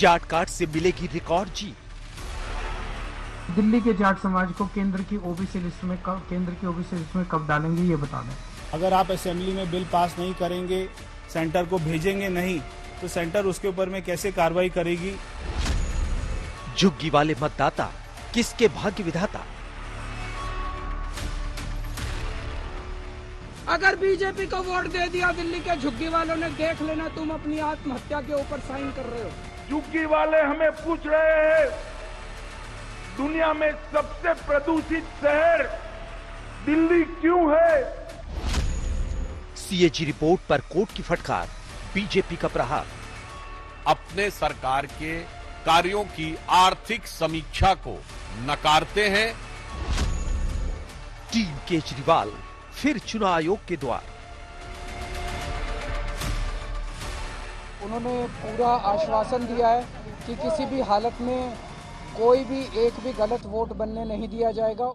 Jat card से मिलेगी record जीत। दिल्ली के जाट समाज को केंद्र की ओबीसी लिस्ट में कब डालेंगे ये बता दें। अगर आप असेंबली में बिल पास नहीं करेंगे, सेंटर को भेजेंगे नहीं, तो सेंटर उसके ऊपर में कैसे कार्रवाई करेगी। झुग्गी वाले मतदाता किसके भाग्य विधाता। अगर बीजेपी को वोट दे दिया दिल्ली के झुग्गी वालों ने, देख लेना तुम अपनी आत्महत्या के ऊपर साइन कर रहे हो। झुग्गी वाले हमें पूछ रहे हैं, दुनिया में सबसे प्रदूषित शहर दिल्ली क्यों है। सीएजी रिपोर्ट पर कोर्ट की फटकार, बीजेपी का प्रहार। अपने सरकार के कार्यों की आर्थिक समीक्षा को नकारते हैं। टीम केजरीवाल फिर चुनाव आयोग के द्वार। उन्होंने पूरा आश्वासन दिया है कि किसी भी हालत में कोई भी एक भी गलत वोट बनने नहीं दिया जाएगा।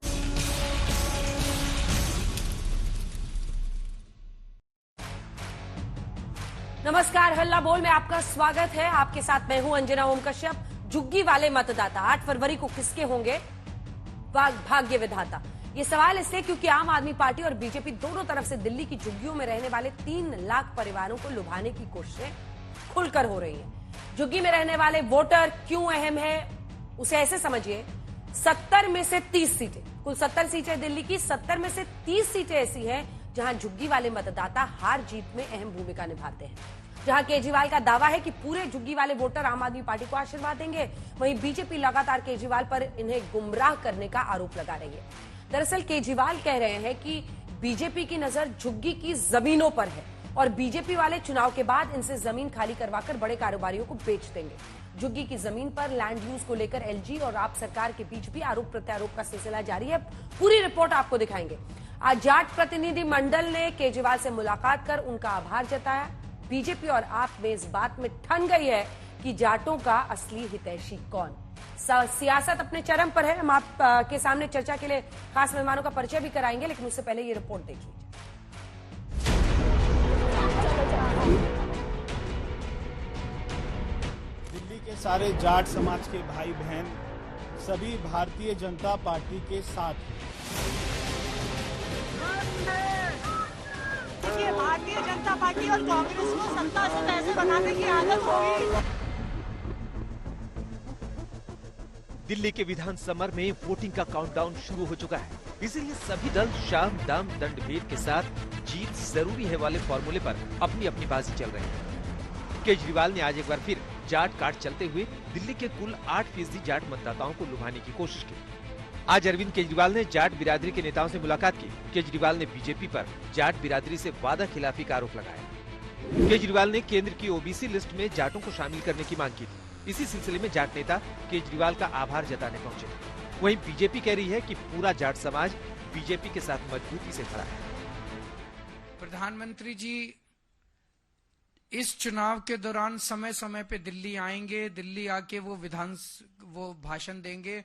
नमस्कार, हल्ला बोल में आपका स्वागत है। आपके साथ मैं हूं अंजना ओम कश्यप। झुग्गी वाले मतदाता 8 फरवरी को किसके होंगे भाग्य विधाता? ये सवाल इसलिए क्योंकि आम आदमी पार्टी और बीजेपी दोनों तरफ से दिल्ली की झुग्गियों में रहने वाले 3 लाख परिवारों को लुभाने की कोशिशें खुलकर हो रही हैं। झुग्गी में रहने वाले वोटर क्यों अहम है, उसे ऐसे समझिए। 70 में से 30 सीटें, कुल 70 सीटें दिल्ली की, 70 में से 30 सीटें ऐसी हैं जहां झुग्गी वाले मतदाता हार जीत में अहम भूमिका निभाते हैं। जहां केजरीवाल का दावा है कि पूरे झुग्गी वाले वोटर आम आदमी पार्टी को आशीर्वाद देंगे, वहीं बीजेपी लगातार केजरीवाल पर इन्हें गुमराह करने का आरोप लगा रही है। दरअसल केजरीवाल कह रहे हैं कि बीजेपी की नजर झुग्गी की जमीनों पर है और बीजेपी वाले चुनाव के बाद इनसे जमीन खाली करवाकर बड़े कारोबारियों को बेच देंगे। झुग्गी की जमीन पर लैंड यूज को लेकर एलजी और आप सरकार के बीच भी आरोप प्रत्यारोप का सिलसिला जारी है। पूरी रिपोर्ट आपको दिखाएंगे। आज जाट प्रतिनिधि मंडल ने केजरीवाल से मुलाकात कर उनका आभार जताया। बीजेपी और आप में इस बात में ठन गई है कि जाटों का असली हितैषी कौन। सियासत अपने चरम पर है। हम आप के सामने चर्चा के लिए खास मेहमानों का परिचय भी कराएंगे, लेकिन उससे पहले ये रिपोर्ट देख लीजिए। दिल्ली के सारे जाट समाज के भाई बहन सभी भारतीय जनता पार्टी के साथ देखिए, भारतीय जनता पार्टी और कांग्रेस को सत्ता से पैसे बनाने की आदत होगी। दिल्ली के विधान समर में वोटिंग का काउंटडाउन शुरू हो चुका है, इसीलिए सभी दल शाम दाम दंड भेद के साथ जीत जरूरी है वाले फॉर्मूले पर अपनी अपनी बाजी चल रहे हैं। केजरीवाल ने आज एक बार फिर जाट कार्ड चलते हुए दिल्ली के कुल 8% जाट मतदाताओं को लुभाने की कोशिश की। आज अरविंद केजरीवाल ने जाट बिरादरी के नेताओं से मुलाकात की। केजरीवाल ने बीजेपी पर जाट बिरादरी से वादा खिलाफी का आरोप लगाया। केजरीवाल ने केंद्र की ओबीसी लिस्ट में जाटों को शामिल करने की मांग की थी। इसी सिलसिले में जाट नेता केजरीवाल का आभार जताने पहुंचे। वहीं बीजेपी कह रही है कि पूरा जाट समाज बीजेपी के साथ मजबूती से खड़ा है। प्रधानमंत्री जी इस चुनाव के दौरान समय समय पे दिल्ली आएंगे, दिल्ली आके वो भाषण देंगे।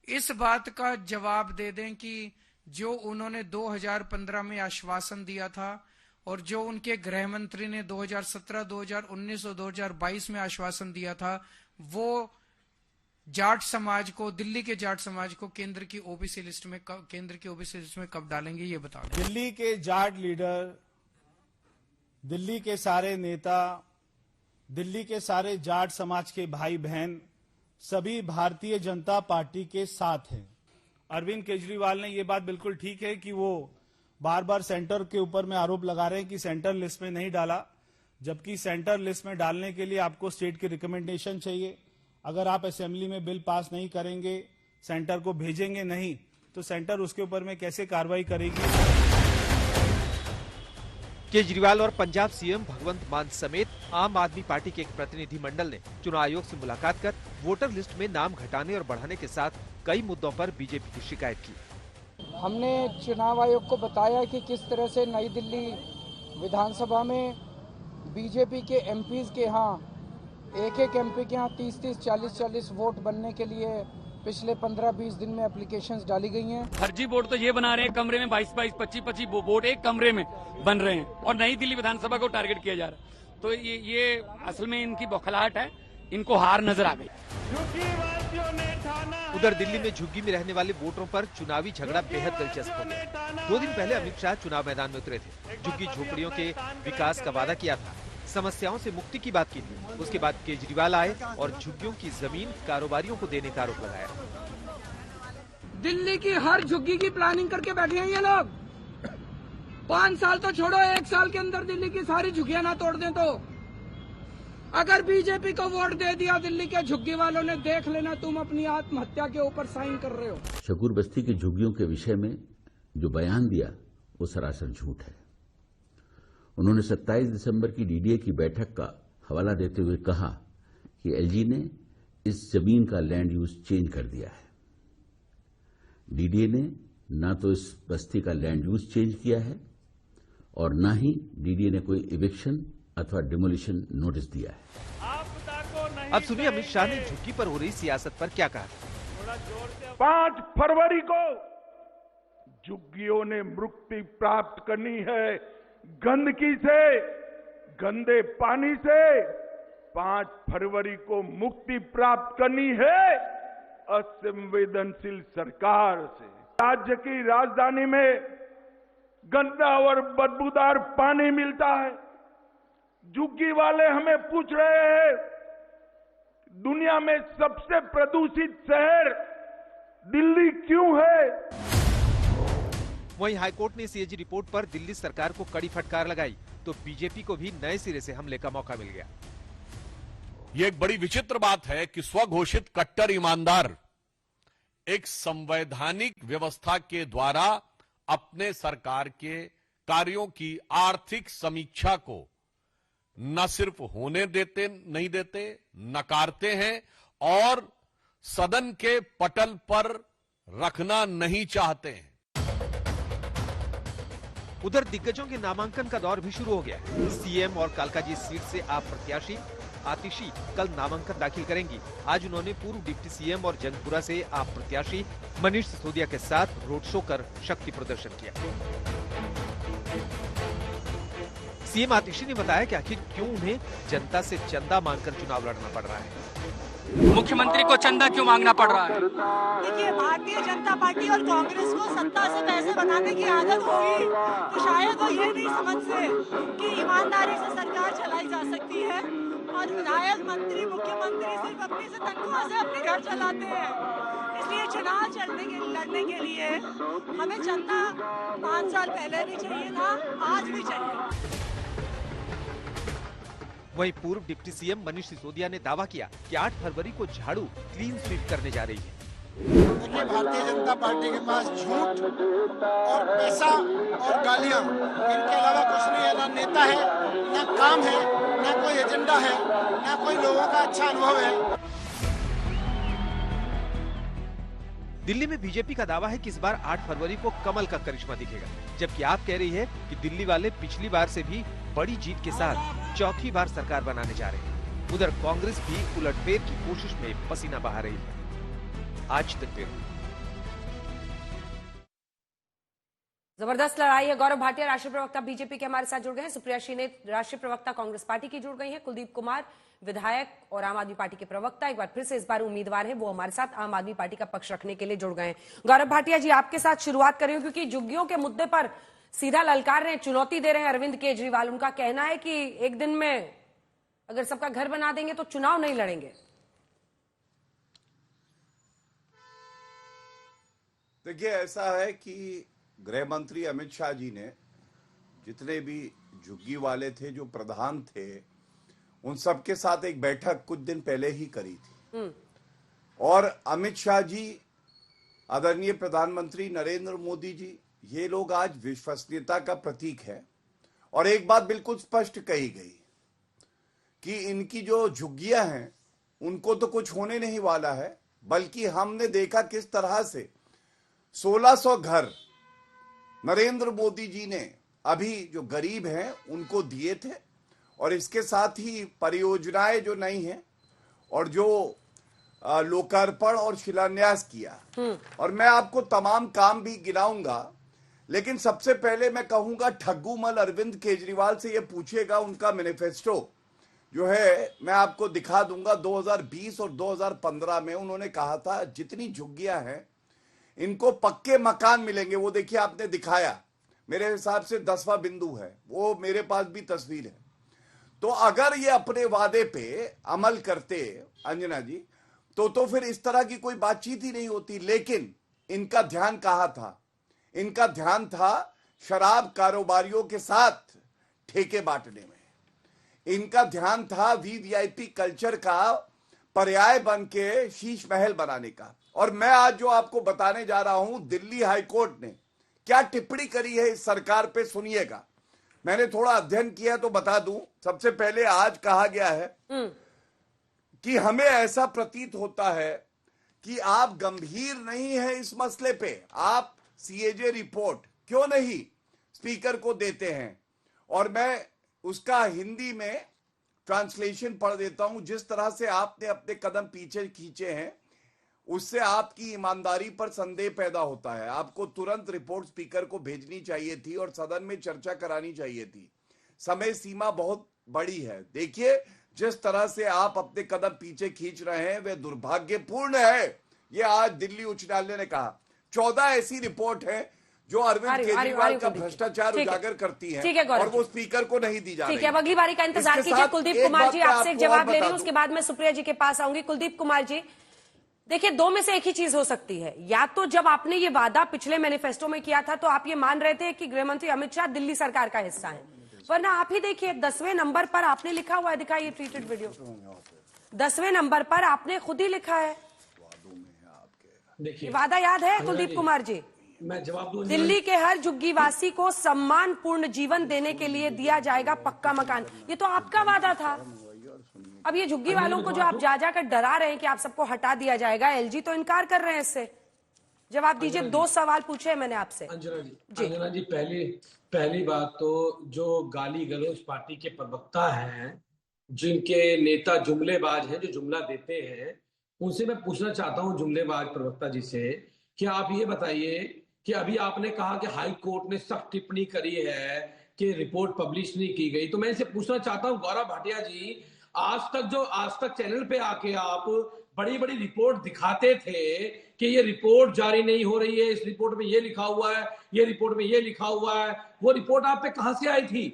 इस बात का जवाब दे दें कि जो उन्होंने 2015 में आश्वासन दिया था और जो उनके गृह मंत्री ने 2017, 2019 और 2022 में आश्वासन दिया था, वो जाट समाज को, दिल्ली के जाट समाज को केंद्र की ओबीसी लिस्ट में कब डालेंगे ये बताओ। दिल्ली के जाट लीडर, दिल्ली के सारे नेता, दिल्ली के सारे जाट समाज के भाई बहन सभी भारतीय जनता पार्टी के साथ हैं। अरविंद केजरीवाल ने ये बात बिल्कुल ठीक है कि वो बार बार सेंटर के ऊपर में आरोप लगा रहे हैं कि सेंटर लिस्ट में नहीं डाला, जबकि सेंटर लिस्ट में डालने के लिए आपको स्टेट की रिकमेंडेशन चाहिए। अगर आप असेंबली में बिल पास नहीं करेंगे, सेंटर को भेजेंगे नहीं, तो सेंटर उसके ऊपर में कैसे कार्रवाई करेगी। केजरीवाल और पंजाब सीएम भगवंत मान समेत आम आदमी पार्टी के एक प्रतिनिधि मंडल ने चुनाव आयोग से मुलाकात कर वोटर लिस्ट में नाम घटाने और बढ़ाने के साथ कई मुद्दों पर बीजेपी की शिकायत की। हमने चुनाव आयोग को बताया कि किस तरह से नई दिल्ली विधानसभा में बीजेपी के एमपीज के यहाँ एक एमपी के यहाँ 30-30, 40-40 वोट बनने के लिए पिछले 15-20 दिन में एप्लीकेशंस डाली गई हैं। फर्जी वोट तो ये बना रहे हैं, कमरे में 22-22, 25-25 वोट एक कमरे में बन रहे हैं और नई दिल्ली विधानसभा को टारगेट किया जा रहा है। तो ये असल में इनकी बौखलाहट है इनको हार नजर आ गई। उधर दिल्ली में झुग्गी में रहने वाले वोटरों पर चुनावी झगड़ा बेहद दिलचस्प हो गया। 2 दिन पहले अमित शाह चुनाव मैदान में उतरे थे। झुग्गी झोपड़ियों के विकास का वादा किया था, समस्याओं से मुक्ति की बात की थी। उसके बाद केजरीवाल आए और झुग्गियों की जमीन कारोबारियों को देने का आरोप लगाया। दिल्ली की हर झुग्गी की प्लानिंग करके बैठे हैं ये लोग। 5 साल तो छोड़ो, 1 साल के अंदर दिल्ली की सारी झुग्गियां ना तोड़ दें तो। अगर बीजेपी को वोट दे दिया दिल्ली के झुग्गी वालों ने, देख लेना तुम अपनी आत्महत्या के ऊपर साइन कर रहे हो। शकूर बस्ती की झुग्गियों के विषय में जो बयान दिया वो सरासर झूठ है। उन्होंने 27 दिसंबर की डीडीए की बैठक का हवाला देते हुए कहा कि एलजी ने इस जमीन का लैंड यूज चेंज कर दिया है। डीडीए ने ना तो इस बस्ती का लैंड यूज चेंज किया है और ना ही डीडीए ने कोई इविक्शन अथवा डिमोलिशन नोटिस दिया है। अब सुनिए अमित शाह ने झुग्गी पर हो रही सियासत पर क्या कहा। 5 फरवरी को झुग्गियों ने मुक्ति प्राप्त करनी है गंदगी से, गंदे पानी से। 5 फरवरी को मुक्ति प्राप्त करनी है असंवेदनशील सरकार से। राज्य की राजधानी में गंदा और बदबूदार पानी मिलता है। झुग्गी वाले हमें पूछ रहे हैं, दुनिया में सबसे प्रदूषित शहर दिल्ली क्यों है? वहीं हाईकोर्ट ने सीएजी रिपोर्ट पर दिल्ली सरकार को कड़ी फटकार लगाई तो बीजेपी को भी नए सिरे से हमले का मौका मिल गया। ये एक बड़ी विचित्र बात है कि स्वघोषित कट्टर ईमानदार एक संवैधानिक व्यवस्था के द्वारा अपने सरकार के कार्यों की आर्थिक समीक्षा को न सिर्फ होने देते नहीं देते, नकारते हैं और सदन के पटल पर रखना नहीं चाहते हैं। उधर दिग्गजों के नामांकन का दौर भी शुरू हो गया है। सीएम और कालकाजी सीट से आप प्रत्याशी आतिशी कल नामांकन दाखिल करेंगी। आज उन्होंने पूर्व डिप्टी सीएम और जंगपुरा से आप प्रत्याशी मनीष सिसोदिया के साथ रोड शो कर शक्ति प्रदर्शन किया। सीएम आतिशी ने बताया कि आखिर क्यों उन्हें जनता से चंदा मांगकर चुनाव लड़ना पड़ रहा है। मुख्यमंत्री को चंदा क्यों मांगना पड़ रहा है? देखिए, भारतीय जनता पार्टी और कांग्रेस को सत्ता से पैसे बनाने की आदत होगी तो शायद वो ये नहीं समझते कि ईमानदारी से सरकार चलाई जा सकती है और विधायक, मंत्री, मुख्यमंत्री सिर्फ अपनी से तनख्वाह से अपने घर चलाते हैं। इसलिए चुनाव लड़ने के लिए हमें चंदा 5 साल पहले भी चाहिए था, आज भी चाहिए। वहीं पूर्व डिप्टी सीएम मनीष सिसोदिया ने दावा किया कि 8 फरवरी को झाड़ू क्लीन स्वीप करने जा रही है। देखिए, भारतीय जनता पार्टी के पास झूठ और पैसा और गालियां, इनके अलावा कुछ नहीं है। ना नेता है, ना काम है, ना कोई एजेंडा है, ना कोई लोगों का अच्छा अनुभव है। दिल्ली में बीजेपी का दावा है कि इस बार 8 फरवरी को कमल का करिश्मा दिखेगा, जबकि आप कह रही है कि दिल्ली वाले पिछली बार से भी बड़ी जीत के साथ चौथी बार सरकार बनाने जा रहे हैं। उधर कांग्रेस भी उलटफेर की कोशिश में पसीना बहा रही है। आज तक जबरदस्त लड़ाई है। गौरव भाटिया राष्ट्रीय प्रवक्ता बीजेपी के हमारे साथ जुड़ गए हैं। सुप्रिया श्रीनेत राष्ट्रीय प्रवक्ता कांग्रेस पार्टी की जुड़ गई हैं। कुलदीप कुमार विधायक और आम आदमी पार्टी के प्रवक्ता एक बार फिर से इस बार उम्मीदवार हैं, वो हमारे साथ आम आदमी पार्टी का पक्ष रखने के लिए जुड़ गए हैं। गौरव भाटिया जी, आपके साथ शुरुआत करें क्योंकि झुग्गियों के मुद्दे पर सीधा ललकार रहे हैं, चुनौती दे रहे हैं अरविंद केजरीवाल। उनका कहना है कि एक दिन में अगर सबका घर बना देंगे तो चुनाव नहीं लड़ेंगे। देखिए, ऐसा है कि गृह मंत्री अमित शाह जी ने जितने भी झुग्गी वाले थे, जो प्रधान थे, उन सबके साथ एक बैठक कुछ दिन पहले ही करी थी। और अमित शाह जी, आदरणीय प्रधानमंत्री नरेंद्र मोदी जी, ये लोग आज विश्वसनीयता का प्रतीक है। और एक बात बिल्कुल स्पष्ट कही गई कि इनकी जो झुग्गियां हैं उनको तो कुछ होने नहीं वाला है, बल्कि हमने देखा किस तरह से 1600 घर नरेंद्र मोदी जी ने अभी जो गरीब हैं उनको दिए थे। और इसके साथ ही परियोजनाएं जो नहीं हैं और जो लोकार्पण और शिलान्यास किया। और मैं आपको तमाम काम भी गिनाऊंगा, लेकिन सबसे पहले मैं कहूंगा ठग्गूमल अरविंद केजरीवाल से ये पूछिएगा उनका मैनिफेस्टो जो है मैं आपको दिखा दूंगा। 2020 और 2015 में उन्होंने कहा था जितनी झुग्गियां हैं इनको पक्के मकान मिलेंगे। वो देखिए आपने दिखाया, मेरे हिसाब से 10वां बिंदु है वो, मेरे पास भी तस्वीर है। तो अगर ये अपने वादे पे अमल करते अंजना जी तो फिर इस तरह की कोई बातचीत ही नहीं होती। लेकिन इनका ध्यान कहां था? इनका ध्यान था शराब कारोबारियों के साथ ठेके बांटने में। इनका ध्यान था वीवीआईपी कल्चर का पर्याय बन के शीश महल बनाने का। और मैं आज जो आपको बताने जा रहा हूं, दिल्ली हाईकोर्ट ने क्या टिप्पणी करी है इस सरकार पे, सुनिएगा। मैंने थोड़ा अध्ययन किया तो बता दूं। सबसे पहले आज कहा गया है कि हमें ऐसा प्रतीत होता है कि आप गंभीर नहीं है इस मसले पे। आप सीएजे रिपोर्ट क्यों नहीं स्पीकर को देते हैं? और मैं उसका हिंदी में ट्रांसलेशन पढ़ देता हूं। जिस तरह से आपने अपने कदम पीछे खींचे हैं उससे आपकी ईमानदारी पर संदेह पैदा होता है। आपको तुरंत रिपोर्ट स्पीकर को भेजनी चाहिए थी और सदन में चर्चा करानी चाहिए थी। समय सीमा बहुत बड़ी है। देखिए जिस तरह से आप अपने कदम पीछे खींच रहे हैं वह दुर्भाग्यपूर्ण है। ये आज दिल्ली उच्च न्यायालय ने कहा। 14 ऐसी रिपोर्ट है जो अरविंद केजरीवाल का भ्रष्टाचार उजागर करती है और वो स्पीकर को नहीं दी जा रही। ठीक है, अब अगली बारी का इंतजार कीजिए। कुलदीप कुमार जी आपसे एक जवाब ले रही हूं, उसके बाद मैं सुप्रिया जी के पास आऊंगी। कुलदीप कुमार जी, देखिए दो में से एक ही चीज हो सकती है। या तो जब आपने ये वादा पिछले मैनिफेस्टो में किया था तो आप ये मान रहे थे कि गृहमंत्री अमित शाह दिल्ली सरकार का हिस्सा है, वरना आप ही देखिए 10वें नंबर पर आपने लिखा हुआ है, दिखाइए ट्वीटेड वीडियो। 10वें नंबर पर आपने खुद ही लिखा है। देखिए वादा याद है कुलदीप कुमार जी? मैं जवाब दूं। दिल्ली के हर झुग्गीवासी को सम्मानपूर्ण जीवन देने के लिए दिया जाएगा पक्का मकान। ये तो आपका वादा था। अब ये झुग्गी वालों को जो आप जा जाकर डरा रहे हैं कि आप सबको हटा दिया जाएगा, एलजी तो इनकार कर रहे हैं इससे। जवाब दीजिए। 2 सवाल पूछे मैंने आपसे। अंजना जी पहली बात तो जो गाली गलौज पार्टी के प्रवक्ता हैं, जिनके नेता जुमलेबाज हैं, जो जुमला देते हैं, उनसे मैं पूछना चाहता हूं जुमलेबाज प्रवक्ता जी से कि आप ये बताइए कि अभी आपने कहा कि हाई कोर्ट ने सख्त टिप्पणी करी है कि रिपोर्ट पब्लिश नहीं की गई। तो मैं इनसे पूछना चाहता हूं गौरव भाटिया जी, आज तक चैनल पे आके आप बड़ी बड़ी रिपोर्ट दिखाते थे कि ये रिपोर्ट जारी नहीं हो रही है, इस रिपोर्ट में ये लिखा हुआ है, ये रिपोर्ट में ये लिखा हुआ है। वो रिपोर्ट आप पे कहां से आई थी?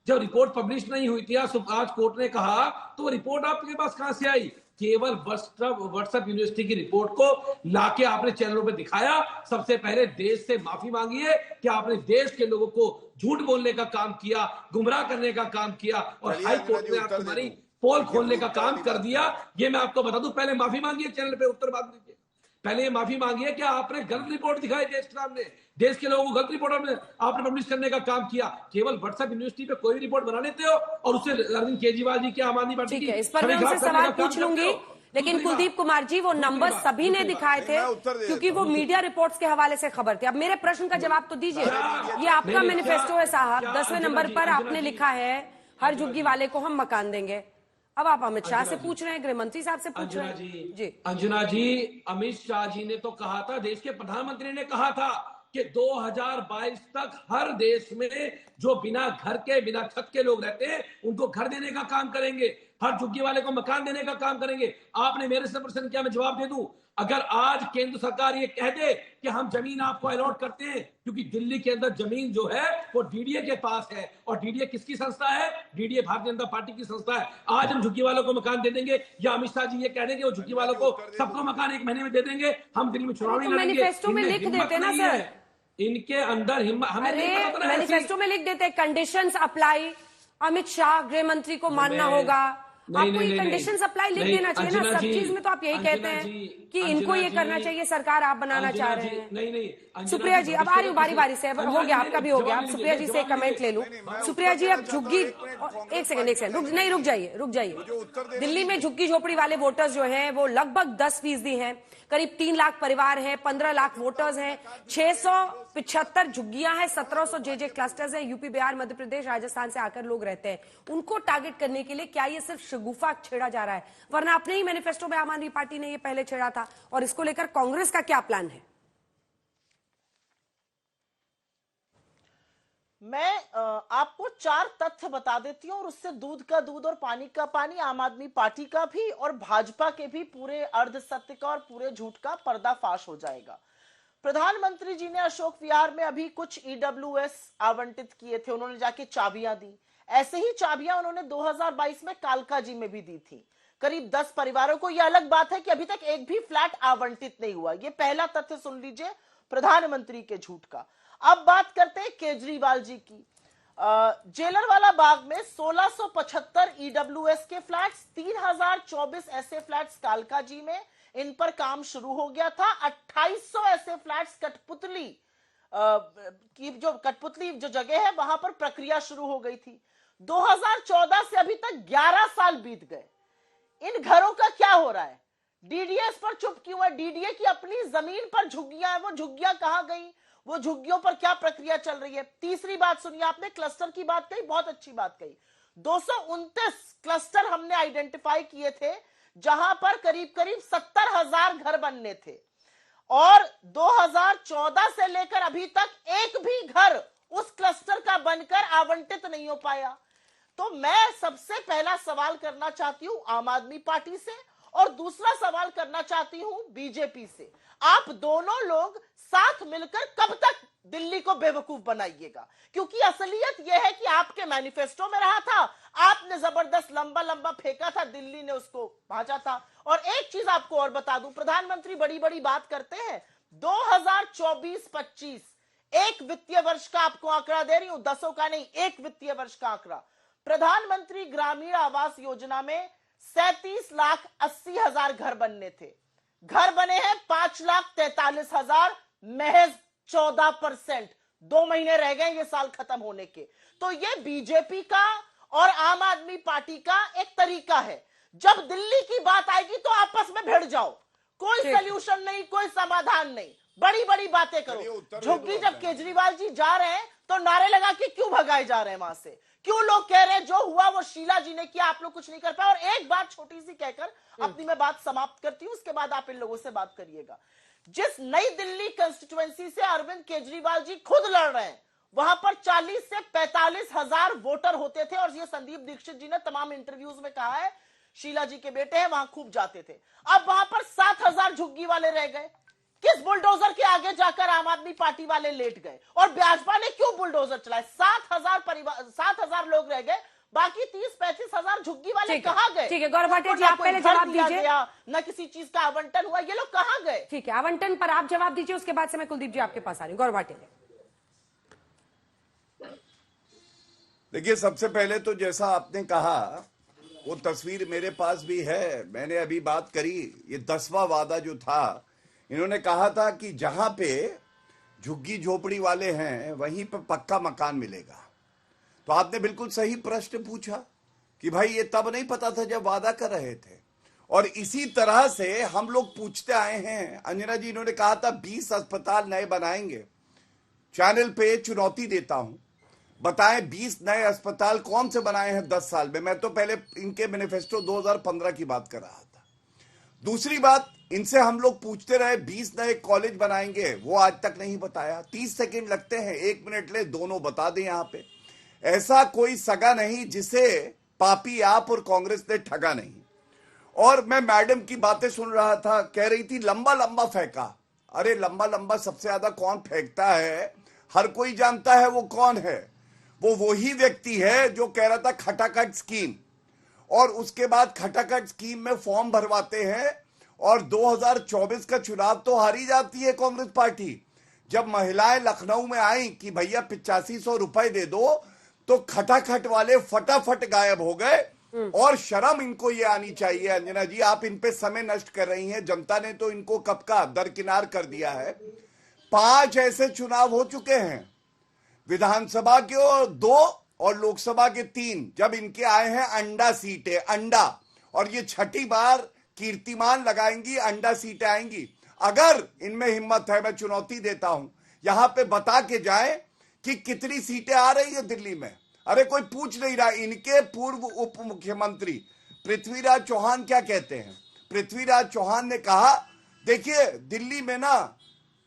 जब रिपोर्ट पब्लिश नहीं हुई थी आज कोर्ट ने कहा, तो वो रिपोर्ट आपके पास कहां से आई? केवल व्हाट्सएप यूनिवर्सिटी की रिपोर्ट को लाके आपने चैनलों पे दिखाया। सबसे पहले देश से माफी मांगी है कि आपने देश के लोगों को झूठ बोलने का काम किया, गुमराह करने का काम किया और हाई कोर्ट ने आपकी पोल खोलने का काम कर दिया। ये मैं आपको बता दूं, पहले माफी मांगी है, चैनल पे उत्तर मांग दीजिए। पहले ये माफी मांगी है कि आपने गलत रिपोर्ट दिखाई देश के सामने, देश के लोगों को गलत रिपोर्ट आपने पब्लिश करने का काम किया। केवल व्हाट्सएप यूनिवर्सिटी पे कोई रिपोर्ट बना लेते हो और उससे अरविंद केजरीवाल जी की आम आदमी पार्टी की, इस पर मैं उनसे सवाल पूछ लूंगी। लेकिन कुलदीप कुमार जी, वो नंबर सभी ने दिखाए थे क्योंकि वो मीडिया रिपोर्ट्स के हवाले से खबर थी। अब मेरे प्रश्न का जवाब तो दीजिए। ये आपका मैनिफेस्टो है साहब, 10वें नंबर पर आपने लिखा है हर झुग्गी वाले को हम मकान देंगे। अब आप अमित शाह से पूछ रहे हैं, गृहमंत्री साहब से पूछ रहे हैं। जी अंजना जी, अमित शाह जी ने तो कहा था, देश के प्रधानमंत्री ने कहा था कि 2022 तक हर देश में जो बिना घर के, बिना छत के लोग रहते हैं उनको घर देने का काम करेंगे, हर झुग्गी वाले को मकान देने का काम करेंगे। आपने मेरे से प्रश्न किया, मैं जवाब दे दूं। अगर आज केंद्र सरकार ये कह दे कि हम जमीन आपको अलॉट करते हैं, क्योंकि दिल्ली के अंदर जमीन जो है वो डीडीए के पास है, और डीडीए किसकी संस्था है? डीडीए भारतीय जनता पार्टी की संस्था है। आज हम झुग्गी वालों को मकान दे देंगे, या अमित शाह जी ये कह देंगे वो झुग्गी वालों को सबको मकान 1 महीने में दे देंगे, हम दिल्ली में चुनाव नहीं लड़ेंगे। मैनिफेस्टो में लिख देते ना सर, इनके अंदर हिम्मत, हमें मैनिफेस्टो में लिख देते कंडीशंस अप्लाई, अमित शाह गृह मंत्री को मानना होगा। आपको ये कंडीशंस अप्लाई लिख देना चाहिए ना। सब चीज में तो आप यही कहते हैं कि इनको ये करना चाहिए, सरकार आप बनाना चाह रहे हैं। नहीं सुप्रिया जी, अब आ रही हूँ बारी बारी से, हो गया आपका भी हो गया। सुप्रिया जी से कमेंट ले लूं। सुप्रिया जी, अब झुग्गी, एक सेकंड रुक जाइए। दिल्ली में झुग्गी झोपड़ी वाले वोटर्स जो हैं वो लगभग 10% हैं। करीब 3 लाख परिवार हैं, 15 लाख वोटर्स हैं, 675 झुग्गियां हैं, 1700 जे क्लस्टर्स हैं। यूपी, बिहार, मध्य प्रदेश, राजस्थान से आकर लोग रहते हैं। उनको टारगेट करने के लिए क्या ये सिर्फ शगुफा छेड़ा जा रहा है? वरना अपने ही मैनिफेस्टो में आम आदमी पार्टी ने ये पहले छेड़ा था। और इसको लेकर कांग्रेस का क्या प्लान है? मैं आपको 4 तथ्य बता देती हूं और उससे दूध का दूध और पानी का पानी, आम आदमी पार्टी का भी और भाजपा के भी पूरे अर्ध सत्य का और पूरे झूठ का पर्दाफाश हो जाएगा। प्रधानमंत्री जी ने अशोक विहार में अभी कुछ ईडब्ल्यूएस आवंटित किए थे, उन्होंने जाके चाबियां दी। ऐसे ही चाबियां उन्होंने 2022 में कालका जी में भी दी थी, करीब 10 परिवारों को। यह अलग बात है कि अभी तक एक भी फ्लैट आवंटित नहीं हुआ। यह पहला तथ्य सुन लीजिए प्रधानमंत्री के झूठ का। अब बात करते हैं केजरीवाल जी की। जेलरवाला बाग में 1675 ईडब्ल्यूएस के फ्लैट्स, 3024 ऐसे फ्लैट्स कालका जी में, इन पर काम शुरू हो गया था। 2800 ऐसे फ्लैट्स कठपुतली की जो जगह है वहां पर प्रक्रिया शुरू हो गई थी। 2014 से अभी तक 11 साल बीत गए। इन घरों का क्या हो रहा है? डीडीएस पर चुप क्यों है? डीडीए की अपनी जमीन पर झुग्गियां हैं, वो झुग्गियां कहां गई? वो झुग्गियों पर क्या प्रक्रिया चल रही है? तीसरी बात सुनिए, आपने क्लस्टर की बात कही, बहुत अच्छी बात कही। 229 क्लस्टर हमने आइडेंटिफाई किए थे जहां पर करीब करीब 70,000 घर बनने थे, और 2014 से लेकर अभी तक एक भी घर उस क्लस्टर का बनकर आवंटित नहीं हो पाया। तो मैं सबसे पहला सवाल करना चाहती हूं आम आदमी पार्टी से, और दूसरा सवाल करना चाहती हूं बीजेपी से। आप दोनों लोग साथ मिलकर कब तक दिल्ली को बेवकूफ बनाइएगा? क्योंकि असलियत यह है कि आपके मैनिफेस्टो में रहा था, आपने जबरदस्त लंबा लंबा फेंका था, दिल्ली ने उसको भांचा था। और एक चीज आपको और बता दूं, प्रधानमंत्री बड़ी बड़ी बात करते हैं। 2024-25 एक वित्तीय वर्ष का आपको आंकड़ा दे रही हूं, 10 का नहीं, एक वित्तीय वर्ष का आंकड़ा। प्रधानमंत्री ग्रामीण आवास योजना में 37,80,000 घर बनने थे, घर बने हैं 5,43,000, महज 14%। 2 महीने रह गए ये साल खत्म होने के। तो ये बीजेपी का और आम आदमी पार्टी का एक तरीका है, जब दिल्ली की बात आएगी तो आपस में भिड़ जाओ, कोई सॉल्यूशन नहीं, कोई समाधान नहीं, बड़ी बड़ी बातें करो। झुग्गी जब केजरीवाल जी जा रहे हैं तो नारे लगा के क्यों भगाए जा रहे हैं वहां से? क्यों लोग कह रहे हैं जो हुआ वो शीला जी ने किया, आप लोग कुछ नहीं कर पाए? और एक बात छोटी सी कहकर अपनी मैं बात समाप्त करती हूं, उसके बाद आप इन लोगों से बात करिएगा। जिस नई दिल्ली कंस्टिट्यूएंसी से अरविंद केजरीवाल जी खुद लड़ रहे हैं, वहां पर 40 से 45,000 वोटर होते थे, और ये संदीप दीक्षित जी ने तमाम इंटरव्यूज में कहा है, शीला जी के बेटे हैं, वहां खूब जाते थे। अब वहां पर 7,000 झुग्गी वाले रह गए। किस बुलडोजर के आगे जाकर आम आदमी पार्टी वाले लेट गए? और भाजपा ने क्यों बुलडोजर चलाए? 7,000 लोग रह गए, बाकी 30-35,000 झुग्गी वाले कहां गए? ठीक है गौरव भाटिया जी, आप पहले जवाब दीजिए। न किसी चीज का आवंटन हुआ, ये लोग कहां गए? ठीक है, आवंटन पर आप जवाब दीजिए, उसके बाद से मैं कुलदीप जी आपके पास आ रही हूं। गौरव भाटिया, देखिए, सबसे पहले तो जैसा आपने कहा वो तस्वीर मेरे पास भी है, मैंने अभी बात करी। ये 10वां वादा जो था, इन्होंने कहा था कि जहां पे झुग्गी झोपड़ी वाले हैं वहीं पे पक्का मकान मिलेगा। तो आपने बिल्कुल सही प्रश्न पूछा कि भाई ये तब नहीं पता था जब वादा कर रहे थे, और इसी तरह से हम लोग पूछते आए हैं। अंजना जी, इन्होंने कहा था 20 अस्पताल नए बनाएंगे। चैनल पे चुनौती देता हूं, बताएं 20 नए अस्पताल कौन से बनाए हैं 10 साल में? मैं तो पहले इनके मैनिफेस्टो 2015 की बात कर रहा था। दूसरी बात, इनसे हम लोग पूछते रहे 20 नए कॉलेज बनाएंगे, वो आज तक नहीं बताया। 30 सेकंड लगते हैं, 1 मिनट ले, दोनों बता दें। यहां पे ऐसा कोई सगा नहीं जिसे पापी आप और कांग्रेस ने ठगा नहीं। और मैं मैडम की बातें सुन रहा था, कह रही थी लंबा लंबा फेंका। अरे लंबा लंबा सबसे ज्यादा कौन फेंकता है? हर कोई जानता है वो कौन है। वो वही व्यक्ति है जो कह रहा था खटाखट स्कीम, और उसके बाद खटाखट स्कीम में फॉर्म भरवाते हैं, और 2024 का चुनाव तो हारी जाती है कांग्रेस पार्टी। जब महिलाएं लखनऊ में आई कि भैया 8500 रुपए दे दो, तो खटाखट वाले फटाफट गायब हो गए। और शर्म इनको ये आनी चाहिए। अंजना जी, आप इन पे समय नष्ट कर रही हैं। जनता ने तो इनको कब का दरकिनार कर दिया है। 5 ऐसे चुनाव हो चुके हैं, विधानसभा के 2 और लोकसभा के 3, जब इनके आए हैं अंडा सीटें, अंडा, और ये 6ठी बार कीर्तिमान लगाएंगी, अंडा सीटें आएंगी। अगर इनमें हिम्मत है, मैं चुनौती देता हूं, यहां पे बता के जाए कि कितनी सीटें आ रही है दिल्ली में। अरे कोई पूछ नहीं रहा। इनके पूर्व उप मुख्यमंत्री पृथ्वीराज चौहान क्या कहते हैं? पृथ्वीराज चौहान ने कहा, देखिए दिल्ली में ना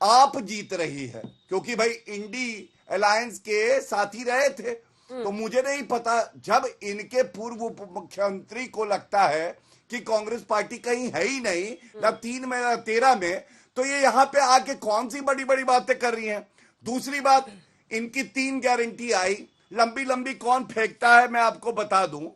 आप जीत रही है, क्योंकि भाई इंडी अलायंस के साथी रहे थे। तो मुझे नहीं पता, जब इनके पूर्व उप मुख्यमंत्री को लगता है कि कांग्रेस पार्टी कहीं है ही नहीं, ना 3 में ना 13 में, तो ये यहां पे आके कौन सी बड़ी बड़ी बातें कर रही हैं। दूसरी बात, इनकी 3 गारंटी आई, लंबी लंबी कौन फेंकता है मैं आपको बता दूं।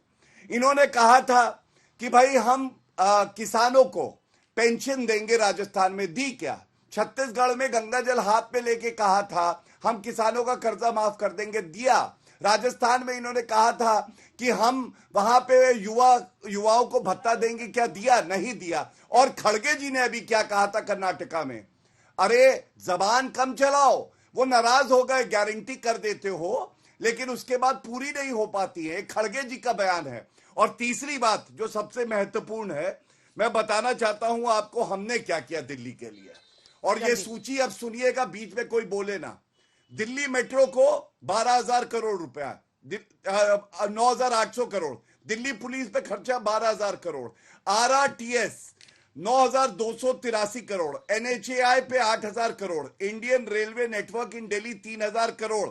इन्होंने कहा था कि भाई हम किसानों को पेंशन देंगे, राजस्थान में दी क्या? छत्तीसगढ़ में गंगा जल हाथ में लेके कहा था हम किसानों का कर्जा माफ कर देंगे, दिया। राजस्थान में इन्होंने कहा था कि हम वहां पे युवाओं को भत्ता देंगे, क्या दिया? नहीं दिया। और खड़गे जी ने अभी क्या कहा था कर्नाटका में, अरे जबान कम चलाओ। वो नाराज हो गए, गारंटी कर देते हो लेकिन उसके बाद पूरी नहीं हो पाती है, खड़गे जी का बयान है। और तीसरी बात जो सबसे महत्वपूर्ण है, मैं बताना चाहता हूं आपको हमने क्या किया दिल्ली के लिए। और ये सूची अब सुनिएगा, बीच में कोई बोले ना। दिल्ली मेट्रो को 12,000 करोड़ रुपया, 9,800 करोड़, दिल्ली पुलिस पे खर्चा 12,000 करोड़, RRTS 9,283 करोड़, NHAI पे 8,000 करोड़, इंडियन रेलवे नेटवर्क इन दिल्ली 3,000 करोड़,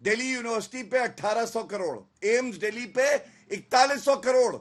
दिल्ली यूनिवर्सिटी पे 1,800 करोड़, एम्स दिल्ली पे 4,100 करोड़,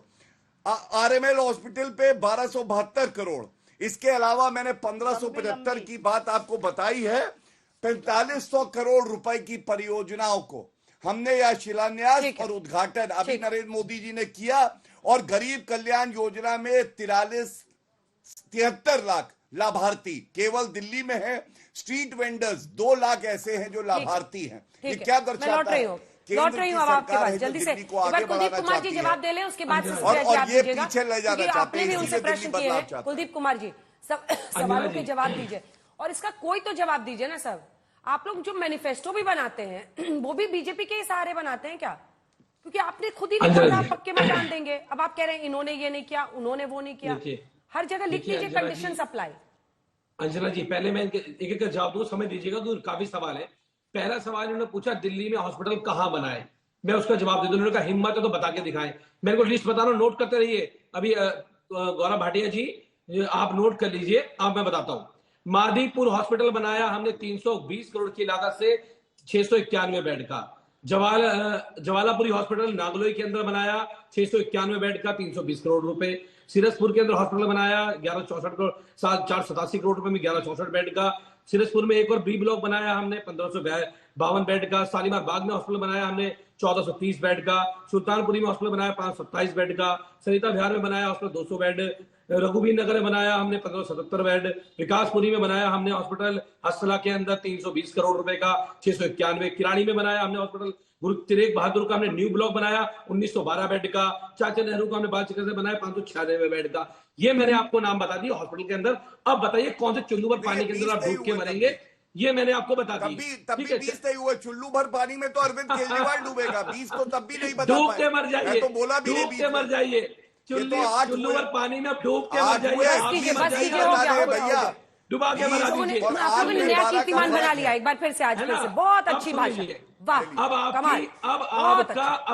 RML हॉस्पिटल पे 1,272 करोड़। इसके अलावा मैंने 1,575 की बात आपको बताई है। 4,500 करोड़ रुपए की परियोजनाओं को हमने यह शिलान्यास और उद्घाटन अभी नरेंद्र मोदी जी ने किया। और गरीब कल्याण योजना में 73 लाख लाभार्थी केवल दिल्ली में है। स्ट्रीट वेंडर्स 2 लाख ऐसे हैं जो लाभार्थी हैं। ये क्या दर्शाता है? लौट रही हूँ अब आपके पास, जल्दी से एक बार कुलदीप कुमार जी जवाब दे लें, उसके बाद और ये पीछे ले जाना चाहते आपने भी उनसे प्रश्न किए हैं। कुलदीप कुमार जी सवालों के जवाब दीजिए और इसका कोई तो जवाब दीजिए ना सर। आप लोग जो मैनिफेस्टो भी बनाते हैं वो भी बीजेपी के सहारे बनाते हैं क्या? क्योंकि आपने खुद ही नहीं बोला पक्के मकान देंगे, अब आप कह रहे हैं इन्होंने ये नहीं किया, उन्होंने वो नहीं किया। हर जगह लिख लीजिए कंडीशन अप्लाई। अंजना जी, पहले मैं एक एक जवाब दूं, समय दीजिएगा, तो काफी सवाल है। पहला सवाल इन्होंने पूछा दिल्ली में हॉस्पिटल कहां बनाए, मैं उसका जवाब दे दूं। उन्होंने कहा हिम्मत है तो बता के दिखाएं। मेरे को लिस्ट बता रहा हूं, नोट करते रहिए। अभी गौरव भाटिया जी आप नोट कर लीजिए, अब मैं बताता हूं। मादीपुर हॉस्पिटल बनाया हमने 320 करोड़ की लागत से, 691 बेड का। जवालापुरी हॉस्पिटल नागलोई के अंदर बनाया 691 बेड का, 320 करोड़ रुपए। सिरसपुर के अंदर हॉस्पिटल बनाया 1164 करोड़, 487 करोड़ रुपए में 1164 बेड का। सिरसपुर में एक और बी ब्लॉक बनाया हमने 1552 बेड का। शालीमार बाग में हॉस्पिटल बनाया हमने 1430 बेड का। सुल्तानपुरी में हॉस्पिटल बनाया 527 बेड का। सरिता विहार में बनाया हॉस्पिटल 200 बेड। रघुवीर नगर में बनाया हमने 1577 बेड। विकासपुरी में बनाया हमने हॉस्पिटल हस्तला के अंदर 320 करोड़ रुपए का, 691। किराड़ी में बनाया हमने हॉस्पिटल गुरु तेग बहादुर का हमने न्यू ब्लॉक बनाया 1912 बेड का। चाचा नेहरू का हमने बाल चिकित्सा से बनाया 596 बेड का। ये मैंने आपको नाम बता दिया हॉस्पिटल के अंदर। अब बताइए कौन से चुल्लू भर पानी के अंदर आप डूब के मरेंगे, ये मैंने आपको बता दी। तभी 20 नहीं हुए, चुल्लू भर पानी में तो अरविंद केजरीवाल डूबेगा, 20 तो तब भी नहीं बता डूब के मर जाइए, तो बोला भी डूब के मर जाइए, चुल्लू भर पानी में डूब के मर जाइए, भैया डुबा के मरा दीजिए। आपने नया कीर्तिमान बना लिया एक बार फिर से आज फिर से, बहुत अच्छी भाषा, वाह। अब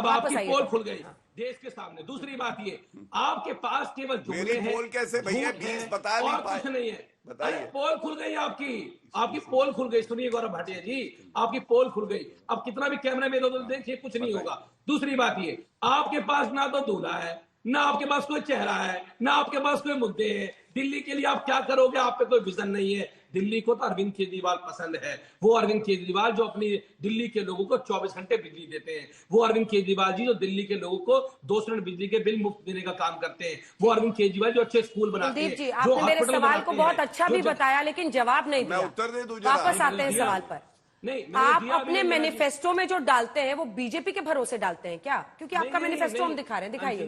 आपकी पोल खुल गई देश के सामने। दूसरी बात ये, आपके पास केवल जुमले हैं, पोल कैसे भैया 20 बता नहीं पाए, कुछ नहीं है। बताइए, पोल खुल गई आपकी पोल खुल गई। सुनिए गौरव भाटिया जी, आपकी पोल खुल गई। अब कितना भी कैमरा में इधर देखिए, कुछ नहीं होगा। दूसरी बात ये, आपके पास ना तो दूल्हा है, ना आपके पास कोई चेहरा है, ना आपके पास कोई मुद्दे हैं। दिल्ली के लिए आप क्या करोगे, आप पे कोई विजन नहीं है। दिल्ली को तो अरविंद केजरीवाल पसंद है। वो अरविंद केजरीवाल जो अपनी दिल्ली के लोगों को 24 घंटे बिजली देते हैं। वो अरविंद केजरीवाल जी जो दिल्ली के लोगों को 2 यूनिट बिजली के बिल मुफ्त देने का काम करते हैं। वो अरविंद केजरीवाल जो अच्छे स्कूल बनाते हैं। जी, आपने मेरे सवाल को बहुत अच्छा भी बताया लेकिन जवाब नहीं दिया। मैं उत्तर दे दूं, वापस आते हैं सवाल पर। नहीं, आप अपने मैनिफेस्टो में जो डालते हैं वो बीजेपी के भरोसे डालते हैं क्या? क्योंकि आपका मैनिफेस्टो हम दिखा रहे हैं, दिखाइए।